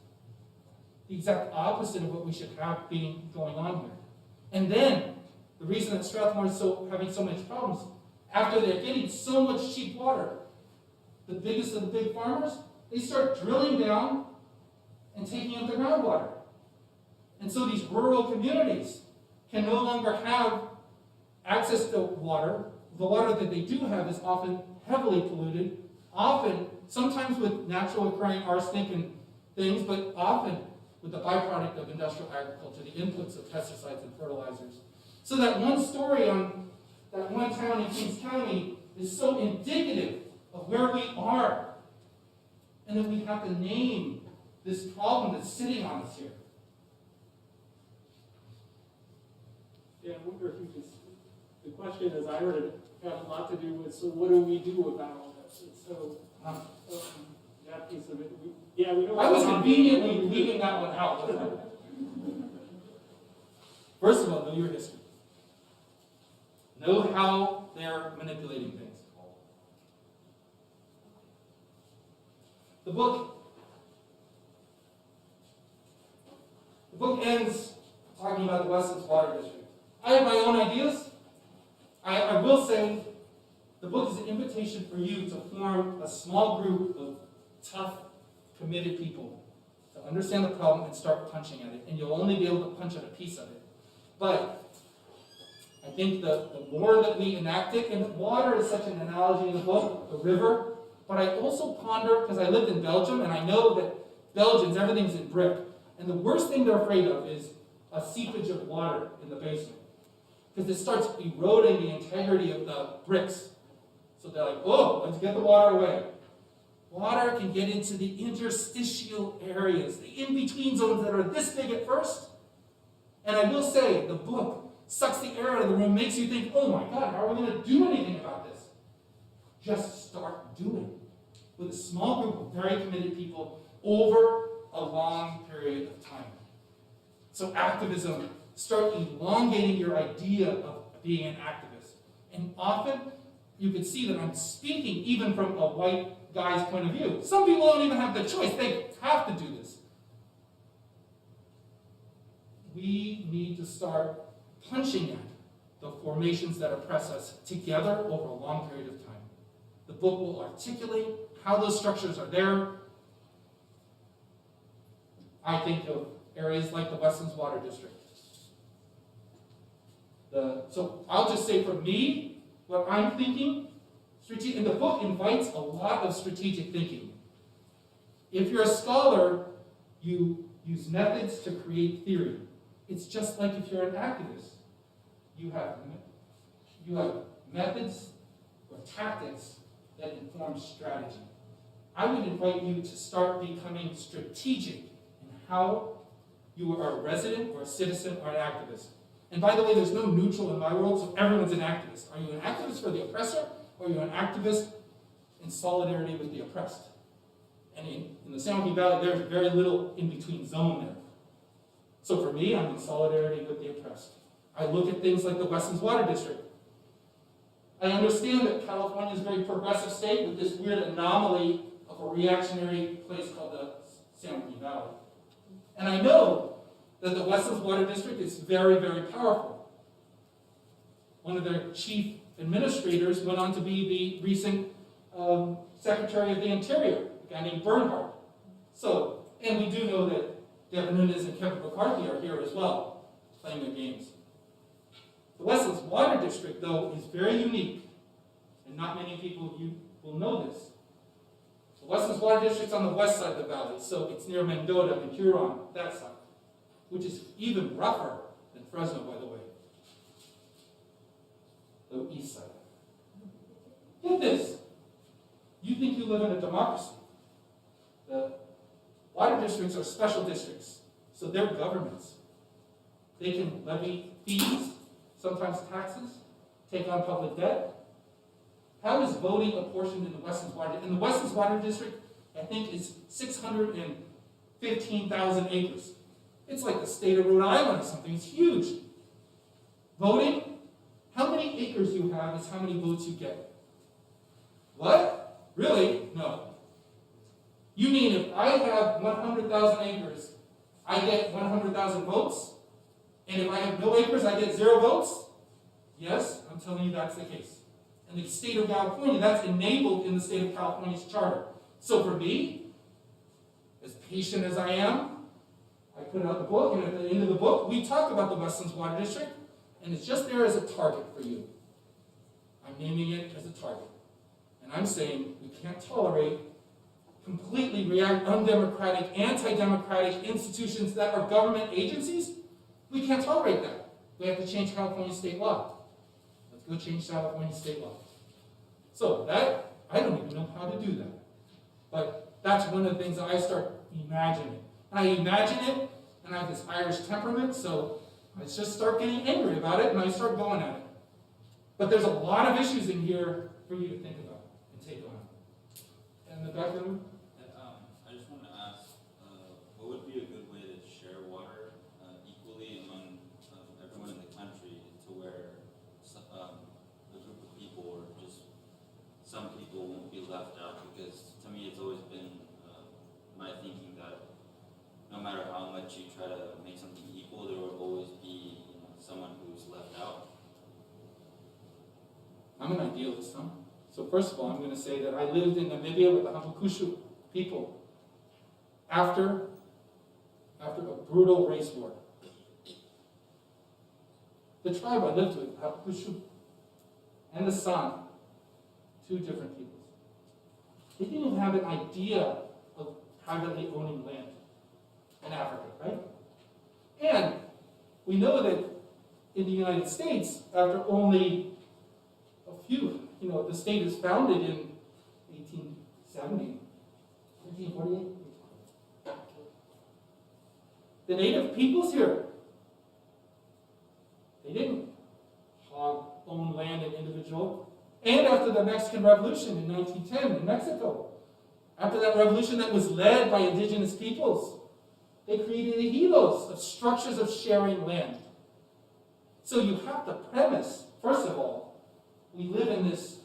The exact opposite of what we should have going on here. And then, the reason that Strathmore is having so many problems, after they're getting so much cheap water, the biggest of the big farmers, they start drilling down and taking up the groundwater. And so these rural communities can no longer have access to water. The water that they do have is often heavily polluted, sometimes with natural occurring arsenic and things, but often with the byproduct of industrial agriculture, the inputs of pesticides and fertilizers. So that one story on that one town in Kings County is so indicative of where we are. And then we have to name this problem that's sitting on us here. Yeah, I wonder if you just, the question, as I heard it, had a lot to do with, so what do we do about all this? And so, that piece of it, we don't. I was conveniently leaving that one out. First of all, know your history. Know how they're manipulating things. The book ends talking about the Westlands Water District. I have my own ideas. I will say the book is an invitation for you to form a small group of tough, committed people to understand the problem and start punching at it. And you'll only be able to punch at a piece of it. But I think the more that we enact it, and water is such an analogy in the book, the river, but I also ponder, because I lived in Belgium, and I know that Belgians, everything's in brick. And the worst thing they're afraid of is a seepage of water in the basement. Because it starts eroding the integrity of the bricks. So they're like, oh, let's get the water away. Water can get into the interstitial areas, the in-between zones that are this big at first. And I will say, the book sucks the air out of the room, makes you think, oh my God, how are we going to do anything about this? Just start doing it with a small group of very committed people over a long period of time. So activism, start elongating your idea of being an activist. And often, you can see that I'm speaking even from a white guy's point of view. Some people don't even have the choice. They have to do this. We need to start punching at the formations that oppress us together over a long period of time. The book will articulate how those structures are there. I think of areas like the Westlands Water District, So I'll just say for me, what I'm thinking, and the book invites a lot of strategic thinking. If you're a scholar, you use methods to create theory. It's just like if you're an activist. You have methods or tactics that inform strategy. I would invite you to start becoming strategic in how you are a resident or a citizen or an activist. And by the way, there's no neutral in my world, so everyone's an activist. Are you an activist for the oppressor, or are you an activist in solidarity with the oppressed? And in the San Joaquin Valley, there's very little in-between zone there. So for me, I'm in solidarity with the oppressed. I look at things like the Westlands Water District. I understand that California is a very progressive state with this weird anomaly of a reactionary place called the San Joaquin Valley. And I know that the Westlands Water District is very, very powerful. One of their chief administrators went on to be the recent Secretary of the Interior, a guy named Bernhardt. So, and we do know that Devin Nunes and Kevin McCarthy are here as well, playing their games. The Westlands Water District, though, is very unique, and not many people will know this. The Westlands Water District's on the west side of the valley, so it's near Mendota and Huron, that side, which is even rougher than Fresno, by the way. The east side. Get this. You think you live in a democracy. The water districts are special districts, so they're governments. They can levy fees, sometimes taxes, take on public debt. How is voting apportioned in the Westlands Water District? In the Westlands Water District, I think, is 615,000 acres. It's like the state of Rhode Island or something. It's huge. Voting, how many acres you have is how many votes you get. What? Really? No. You mean if I have 100,000 acres, I get 100,000 votes? And if I have no acres, I get 0 votes? Yes, I'm telling you that's the case. In the state of California, that's enabled in the state of California's charter. So for me, as patient as I am, I put out the book, and at the end of the book, we talk about the Westlands Water District, and it's just there as a target for you. I'm naming it as a target. And I'm saying we can't tolerate completely undemocratic, anti-democratic institutions that are government agencies. We can't tolerate that. We have to change California state law. Let's go change California state law. So that, I don't even know how to do that. But that's one of the things that I start imagining. And I imagine it, and I have this Irish temperament, so I just start getting angry about it, and I start going at it. But there's a lot of issues in here for you to think about and take on. And the back room? I just want to ask, what would be a good way to share water equally among everyone in the country to where a group of people or just some people won't be left out? Because to me it's always been my thinking that no matter how much you try to make something equal, there will always be someone who's left out. I'm an idealist, huh? So first of all, I'm going to say that I lived in Namibia with the Hapukushu people after a brutal race war. The tribe I lived with, Hapukushu and the San, 2 different peoples. They didn't even have an idea of privately owning land in Africa, right? And we know that in the United States, after only a few, the state is founded in 1870, 1848. The native peoples here, they didn't own land and individual. And after the Mexican Revolution in 1910 in Mexico, after that revolution that was led by indigenous peoples, they created ejidos of structures of sharing land. So you have to premise, first of all, we live in this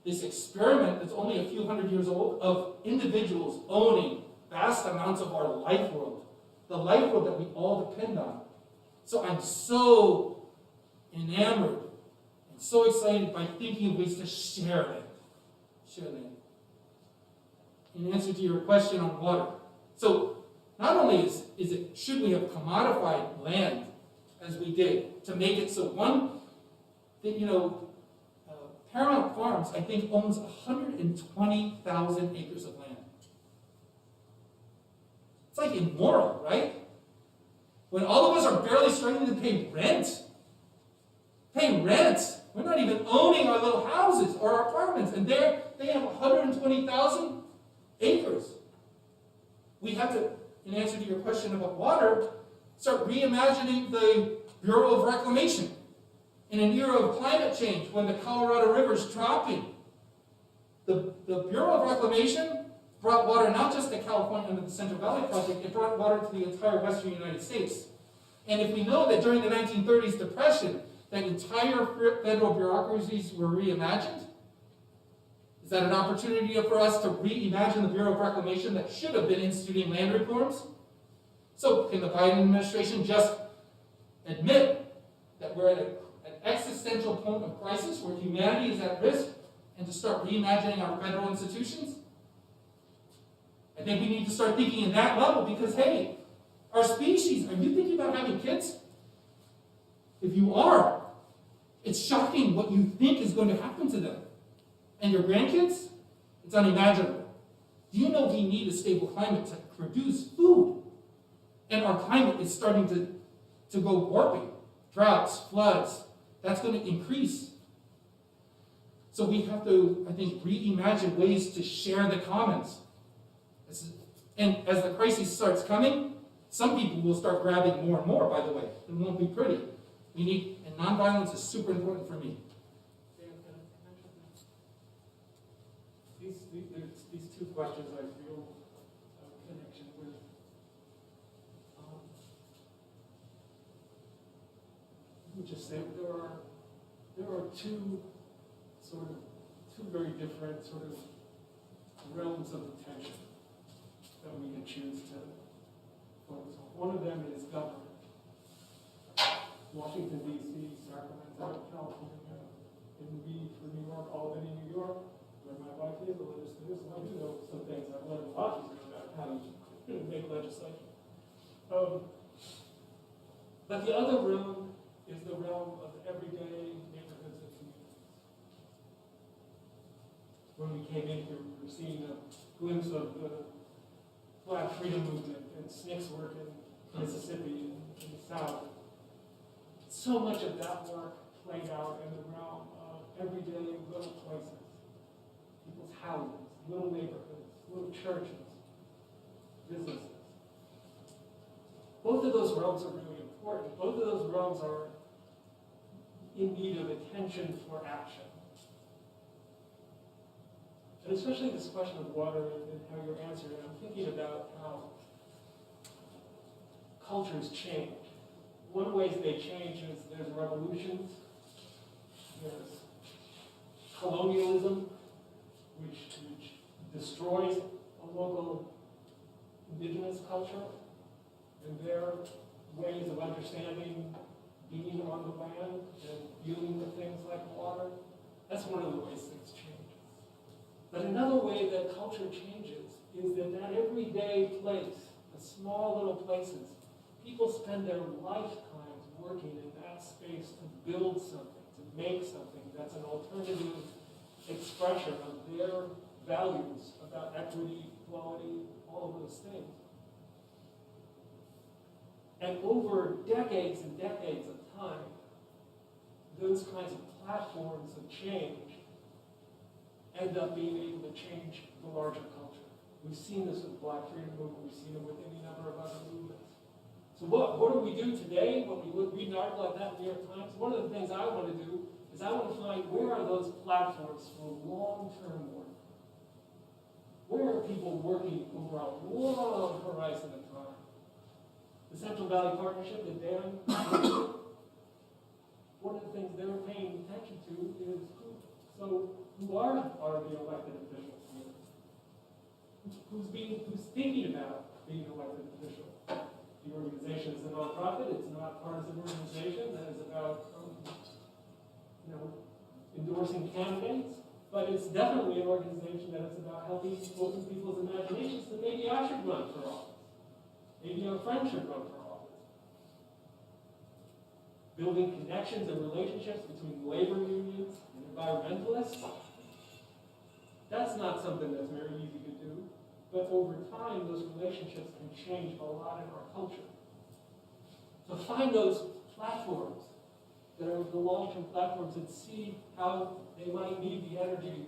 experiment that's only a few hundred years old of individuals owning vast amounts of our life world, the life world that we all depend on. So I'm so enamored and so excited by thinking of ways to share land. Share land. In answer to your question on water. So not only should we have commodified land as we did to make it so Paramount Farms, I think, owns 120,000 acres of land. It's like immoral, right? When all of us are barely struggling to pay rent. Pay rent. We're not even owning our little houses or our apartments, and they have 120,000 acres. We have to, in answer to your question about water, start reimagining the Bureau of Reclamation. In an era of climate change, when the Colorado River is dropping, the Bureau of Reclamation brought water not just to California under the Central Valley Project, it brought water to the entire western United States. And if we know that during the 1930s depression, that entire federal bureaucracies were reimagined, is that an opportunity for us to reimagine the Bureau of Reclamation that should have been instituting land reforms? So can the Biden administration just admit that we're at an existential point of crisis where humanity is at risk and to start reimagining our federal institutions? I think we need to start thinking in that level because, hey, our species, are you thinking about having kids? If you are, it's shocking what you think is going to happen to them. And your grandkids? It's unimaginable. Do you know we need a stable climate to produce food? And our climate is starting to go warping. Droughts, floods, that's going to increase. So we have to, I think, reimagine ways to share the commons. And as the crisis starts coming, some people will start grabbing more and more, by the way. It won't be pretty. And nonviolence is super important for me. These two questions I feel a connection with. Let me just say there are two very different sort of realms of attention that we can choose to focus on. One of them is government. Washington, D.C., Sacramento, California, and we for New York, Albany, New York, where my wife is a legislator, so I do know some things I've learned a lot about how to make legislation. But the other realm is the realm of everyday neighborhoods and communities. When we came in here, we were seeing a glimpse of the Black freedom movement and SNCC's work in Mississippi and in the South. So much of that work played out in the realm of everyday little places, people's houses, little neighborhoods, little churches, businesses. Both of those realms are really important. Both of those realms are in need of attention for action. And especially this question of water and how you're answering it, I'm thinking about how cultures change. One way they change is there's revolutions, there's colonialism, which destroys a local indigenous culture and their ways of understanding being on the land and dealing with things like water. That's one of the ways things change. But another way that culture changes is that everyday place, the small little places, people spend their lifetimes working in that space to build something, to make something that's an alternative expression of their values about equity, equality, all of those things. And over decades and decades of time, those kinds of platforms of change end up being able to change the larger culture. We've seen this with the Black freedom movement, we've seen it with any number of other movements. So what do we do today when we read an article like that in the New York Times? One of the things I want to do is I want to find where are those platforms for long-term work? Where are people working over a long horizon of time? The Central Valley Partnership that Dan mentioned, one of the things they're paying attention to is who are the elected officials here? Who's thinking about being an elected official? The organization is a nonprofit. It's not a partisan organization that is about endorsing candidates, but it's definitely an organization that is about helping open people's imaginations that maybe I should run for office. Maybe a friend should run for office. building connections and relationships between labor unions and environmentalists. That's not something that's very easy to do, but over time, those relationships can change a lot in our culture. So find those platforms that are the long-term platforms and see how they might need the energy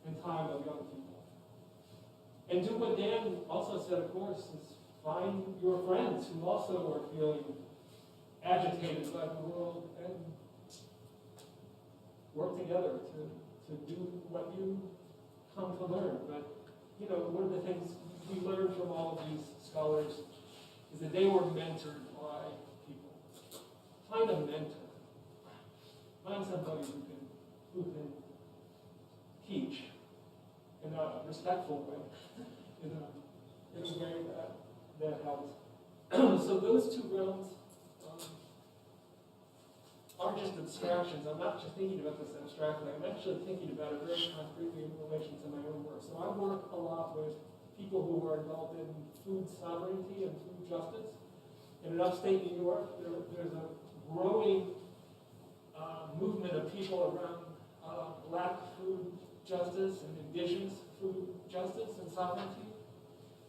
and time of young people. And do what Dan also said, of course, is find your friends who also are feeling agitated by the world and work together to do what you come to learn. But, you know, one of the things we learned from all of these scholars is that they were mentored by people. Find a mentor. Find somebody who can teach in a respectful way, in a way that helps. So those two realms aren't just abstractions. I'm not just thinking about this abstractly. I'm actually thinking about it very concretely in relation to my own work. So I work a lot with people who are involved in food sovereignty and food justice. And in upstate New York, there's a growing movement of people around black food justice and indigenous food justice and sovereignty.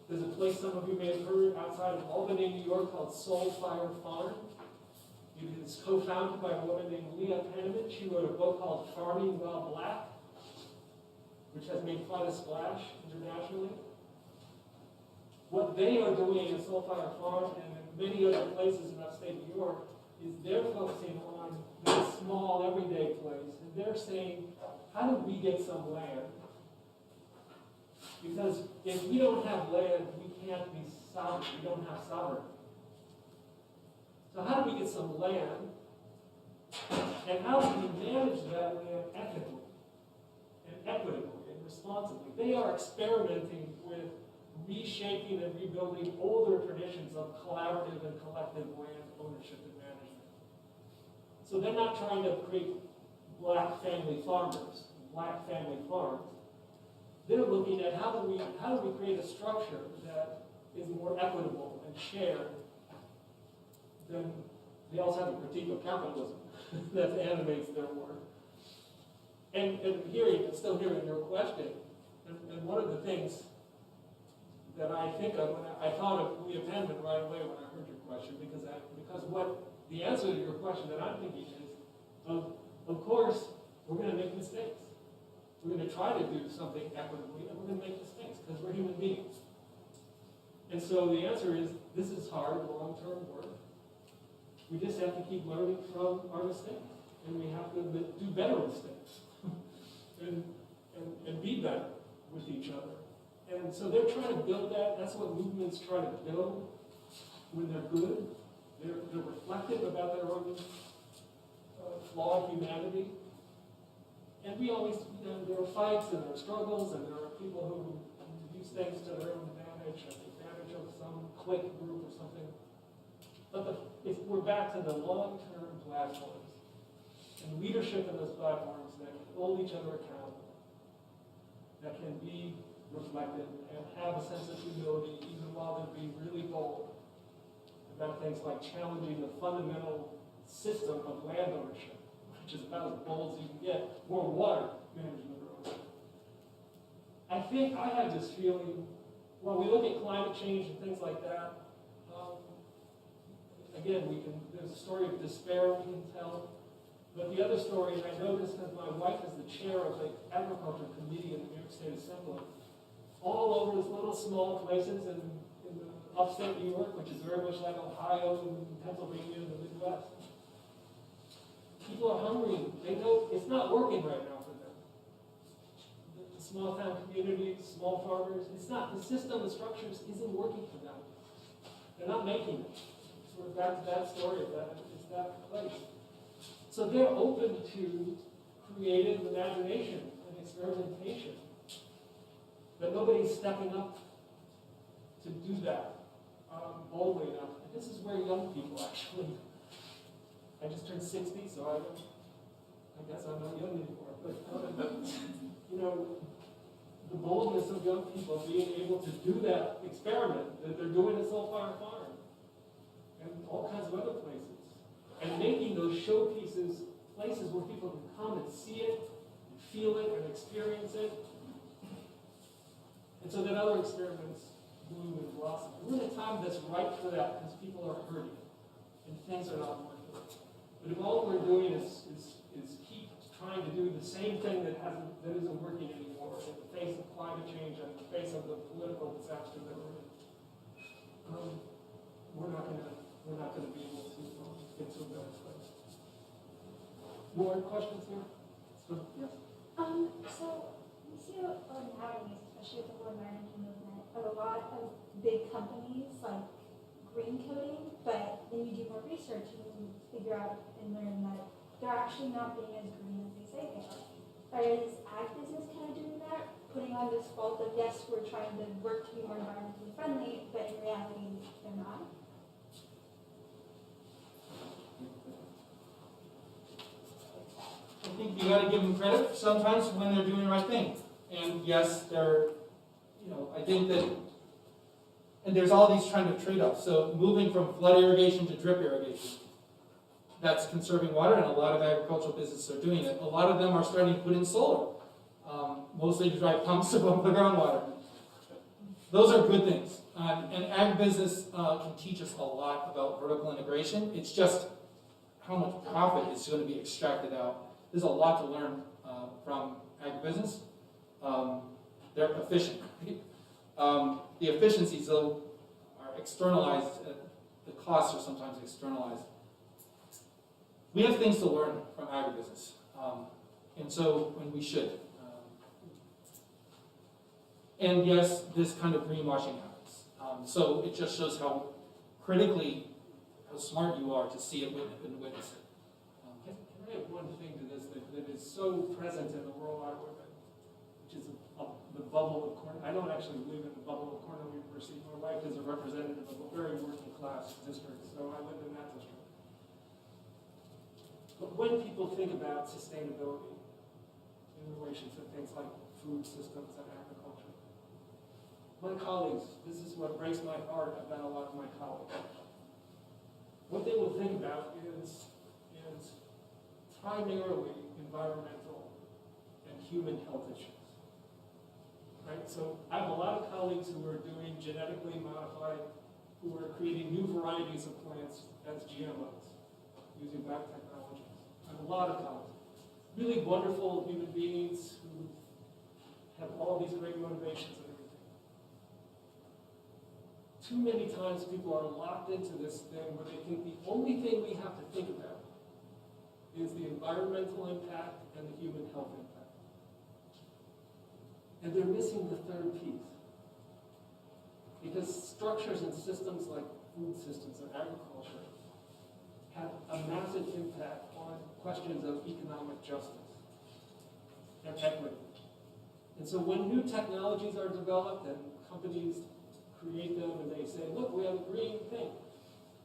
There's a place some of you may have heard outside of Albany, New York called Soul Fire Farm. It is co-founded by a woman named Leah Penniman. She wrote a book called Farming While Black, which has made quite a splash internationally. What they are doing at Soul Fire Farm and in many other places in upstate New York is they're focusing on this small, everyday place. And they're saying, how do we get some land? Because if we don't have land, we can't be sovereign. We don't have sovereignty. So how do we get some land? And how do we manage that land ethically and equitably and responsibly? They are experimenting with reshaping and rebuilding older traditions of collaborative and collective land ownership and management. So they're not trying to create black family farmers, black family farms. They're looking at how do we create a structure that is more equitable and shared. Then they also have a critique of capitalism that animates their work. And still hearing your question, and one of the things that I think of when I thought of Leah Penniman right away when I heard your question, because what the answer to your question that I'm thinking is, of course, we're going to make mistakes. We're going to try to do something equitably, and we're going to make mistakes because we're human beings. And so the answer is, this is hard, long-term work. We just have to keep learning from our mistakes, and we have to do better mistakes, and be better with each other. And so they're trying to build that. That's what movements try to build when they're good. They're reflective about their own flawed humanity. And we always, there are fights and there are struggles, and there are people who use things to their own advantage, and the advantage of some clique group or something. But if we're back to the long-term platforms and leadership in those platforms that can hold each other accountable, that can be reflective and have a sense of humility even while they're being really bold about things like challenging the fundamental system of land ownership, which is about as bold as you can get, or water management. I think I have this feeling, when we look at climate change and things like that, again, there's a story of despair we can tell. But the other story, and I know this because my wife is the chair of the Agriculture Committee in the New York State Assembly, all over these little small places in the upstate New York, which is very much like Ohio and Pennsylvania and the Midwest. People are hungry. They know it's not working right now for them. The small town communities, small farmers, it's not, the system, the structures isn't working for them. They're not making it. Sort of back to that story of that, it's that place. So they're open to creative imagination and experimentation. But nobody's stepping up to do that boldly enough. And this is where young people actually, I just turned 60, so I guess I'm not young anymore. But, the boldness of young people being able to do that experiment that they're doing at Soul Fire Farm and all kinds of other places. and making those showpieces places where people can come and see it, and feel it, and experience it, and so that other experiments bloom and blossom. We're in a time that's ripe for that because people are hurting and things are not working. But if all we're doing is keep trying to do the same thing that isn't working anymore in the face of climate change and in the face of the political disaster that we're in, we're not going to be able to get to a better place. More questions here? Yes. So we see nowadays, especially with the whole environmental movement, of a lot of big companies like green coding, but then you do more research and you figure out and learn that they're actually not being as green as they say they are. Is ag business kind of doing that, putting on this fault of yes, we're trying to work to be more environmentally friendly, but in reality they're not? I think you gotta give them credit sometimes when they're doing the right thing. And yes, they're, I think that, and there's all these kind of trade-offs. So moving from flood irrigation to drip irrigation, that's conserving water, and a lot of agricultural businesses are doing it. A lot of them are starting to put in solar, mostly to drive pumps to pump the groundwater. Those are good things. And ag business can teach us a lot about vertical integration. It's just how much profit is going to be extracted out. There's a lot to learn from ag business. They're efficient. The efficiencies, though, are externalized. The costs are sometimes externalized. We have things to learn from agribusiness, and we should. And yes, this kind of greenwashing happens. So it just shows how smart you are to see it and witness it. Can I add one thing to this that is so present in the world I live in, which is the bubble of Cornell. I don't actually live in the bubble of Cornell University. My wife is a representative of a very working class district, so I live in that district. But when people think about sustainability in relation to things like food systems and agriculture, my colleagues, this is what breaks my heart about a lot of my colleagues. What they will think about is primarily environmental and human health issues. Right? So I have a lot of colleagues who are doing genetically modified, who are creating new varieties of plants as GMOs, using biotechnologies. I have a lot of colleagues. Really wonderful human beings who have all these great motivations and everything. Too many times people are locked into this thing where they think the only thing we have to think about is the environmental impact and the human health impact. And they're missing the third piece. Because structures and systems like food systems and agriculture have a massive impact on questions of economic justice and equity. And so when new technologies are developed and companies create them and they say, look, we have a green thing,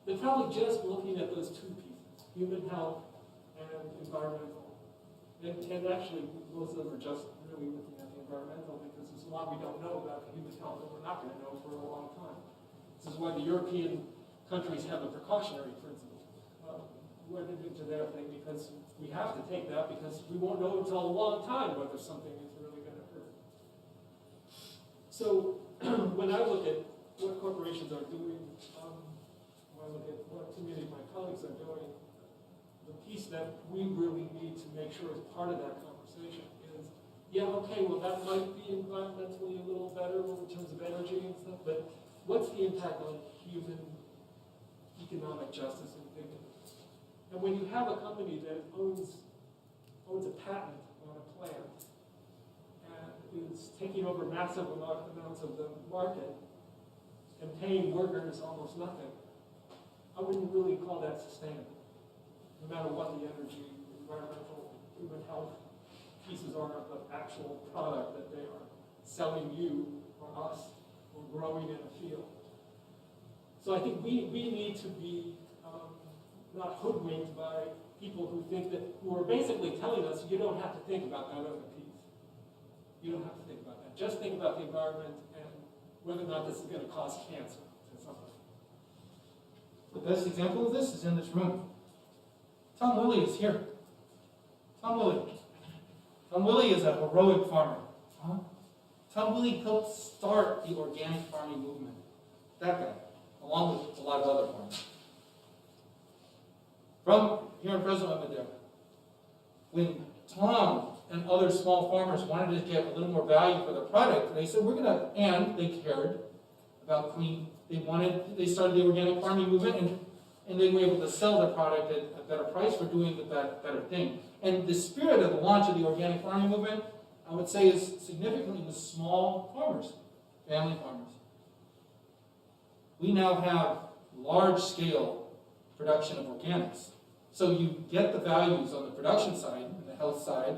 they're probably just looking at those two pieces, human health and environmental. And actually, most of them are just really looking at the environmental because there's a lot we don't know about the human health that we're not going to know for a long time. This is why the European countries have a precautionary principle went into their thing, because we have to take that because we won't know until a long time whether something is really going to hurt. So when I look at what corporations are doing, when I look at what too many of my colleagues are doing, the piece that we really need to make sure is part of that conversation is, yeah, okay, well that might be environmentally a little better in terms of energy and stuff, but what's the impact on human economic justice and dignity? And when you have a company that owns a patent on a plant and is taking over massive amounts of the market and paying workers almost nothing, I wouldn't really call that sustainable, no matter what the energy, environmental, human health pieces are of the actual product that they are selling you or us or growing in a field. So I think we need to be not hoodwinked by people who are basically telling us you don't have to think about that other piece. You don't have to think about that. Just think about the environment and whether or not this is going to cause cancer to somebody. The best example of this is in this room. Tom Willie is here. Tom Willie. Tom Willie is a heroic farmer. Huh? Tom Willie helped start the organic farming movement. That guy, along with a lot of other farmers. From here in Fresno, Madera, when Tom and other small farmers wanted to get a little more value for their product, they said, and they cared about clean, they started the organic farming movement, and they were able to sell their product at a better price for doing the better thing. And the spirit of the launch of the organic farming movement, I would say, is significantly with small farmers, family farmers. We now have large-scale production of organics. So you get the values on the production side and the health side,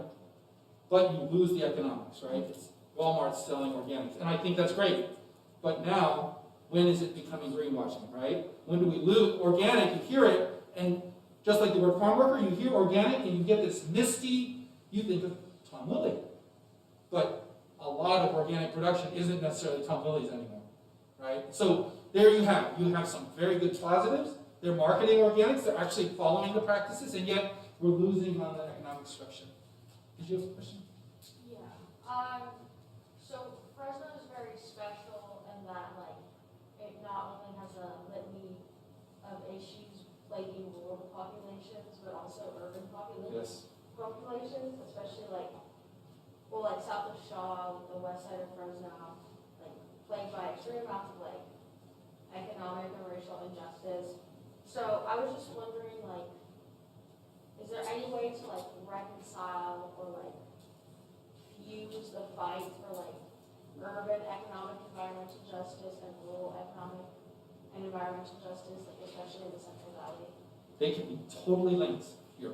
but you lose the economics, right? It's Walmart's selling organics, and I think that's great. But now, when is it becoming greenwashing, right? When do we lose organic? You hear it, and just like the word farm worker, you hear organic, and you get this misty, you think of Tom Willie. But a lot of organic production isn't necessarily Tom Willie's anymore, right? So there you have some very good positives. They're marketing organics, they're actually following the practices, and yet we're losing on the economic structure. Did you have a question? Yeah. So Fresno is very special in that, like, it not only has a litany of issues plaguing rural populations, but also urban populations. Yes. Populations, especially like south of Shaw, the west side of Fresno, like plagued by extreme amounts of like economic and racial injustice. So I was just wondering, like, is there any way to like reconcile or like fuse the fight for like urban economic environmental justice and rural economic and environmental justice, like especially in the Central Valley? They can be totally linked here.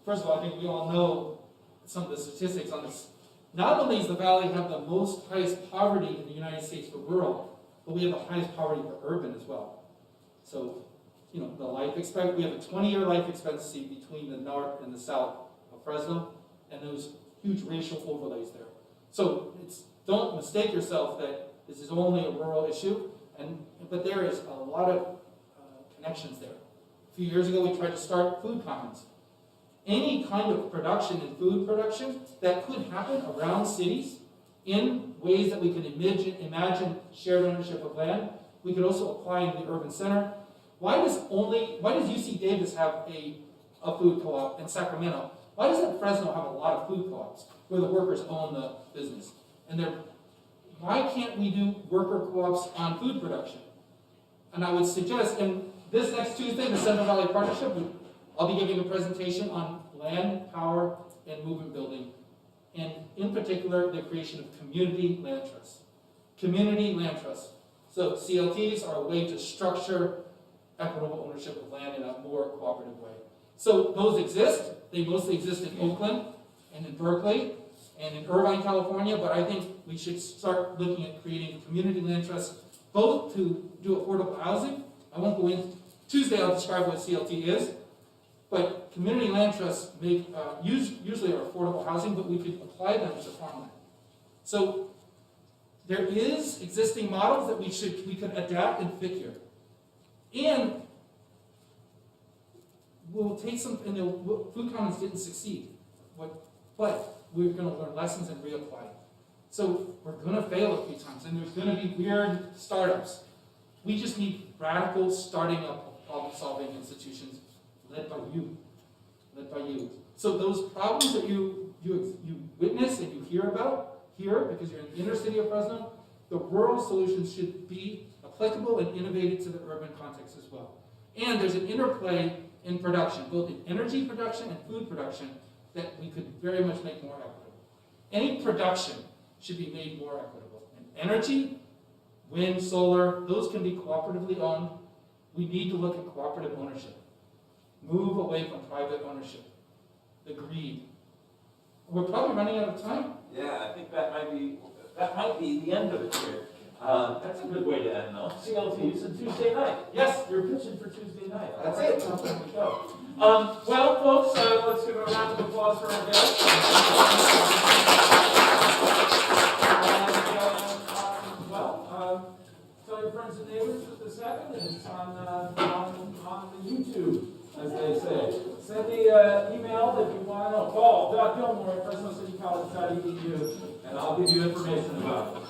First of all, I think we all know some of the statistics on this. Not only does the Valley have the highest poverty in the United States for rural, but we have the highest poverty for urban as well. So, the life expectancy, we have a 20-year life expectancy between the north and the south of Fresno, and those huge racial overlays there. So don't mistake yourself that this is only a rural issue, but there is a lot of connections there. A few years ago, we tried to start food commons. Any kind of production and food production that could happen around cities in ways that we can imagine shared ownership of land, we could also apply in the urban center. Why does UC Davis have a food co-op in Sacramento? Why doesn't Fresno have a lot of food co-ops where the workers own the business? Why can't we do worker co-ops on food production? And I would suggest, and this next Tuesday, the Central Valley Partnership, I'll be giving a presentation on land, power, and movement building, and in particular, the creation of community land trusts. Community land trusts. So CLTs are a way to structure equitable ownership of land in a more cooperative way. So those exist. They mostly exist in Oakland and in Berkeley and in Irvine, California, but I think we should start looking at creating community land trusts, both to do affordable housing. I won't go in. Tuesday I'll describe what CLT is, but community land trusts usually are affordable housing, but we could apply them to farmland. So there is existing models that we could adapt and fit here. And we'll take some, and food commons didn't succeed, but we're going to learn lessons and reapply. So we're going to fail a few times, and there's going to be weird startups. We just need radical starting up of problem-solving institutions led by you. So those problems that you witness and you hear about here, because you're in the inner city of Fresno, the rural solutions should be applicable and innovated to the urban context as well. And there's an interplay in production, both in energy production and food production, that we could very much make more equitable. Any production should be made more equitable. And energy, wind, solar, those can be cooperatively owned. We need to look at cooperative ownership. Move away from private ownership. The greed. We're probably running out of time. Yeah, I think that might be the end of it here. That's a good way to end, though. CLT, you said Tuesday night. Yes. You're pitching for Tuesday night. That's it. There we go. Well, folks, let's give a round of applause for our guest. Tell your friends and neighbors that this happened, and it's on the YouTube. as they say. Send the email if you want to know. Call Gilmore at FresnoCityCollege.edu, and I'll give you information about it.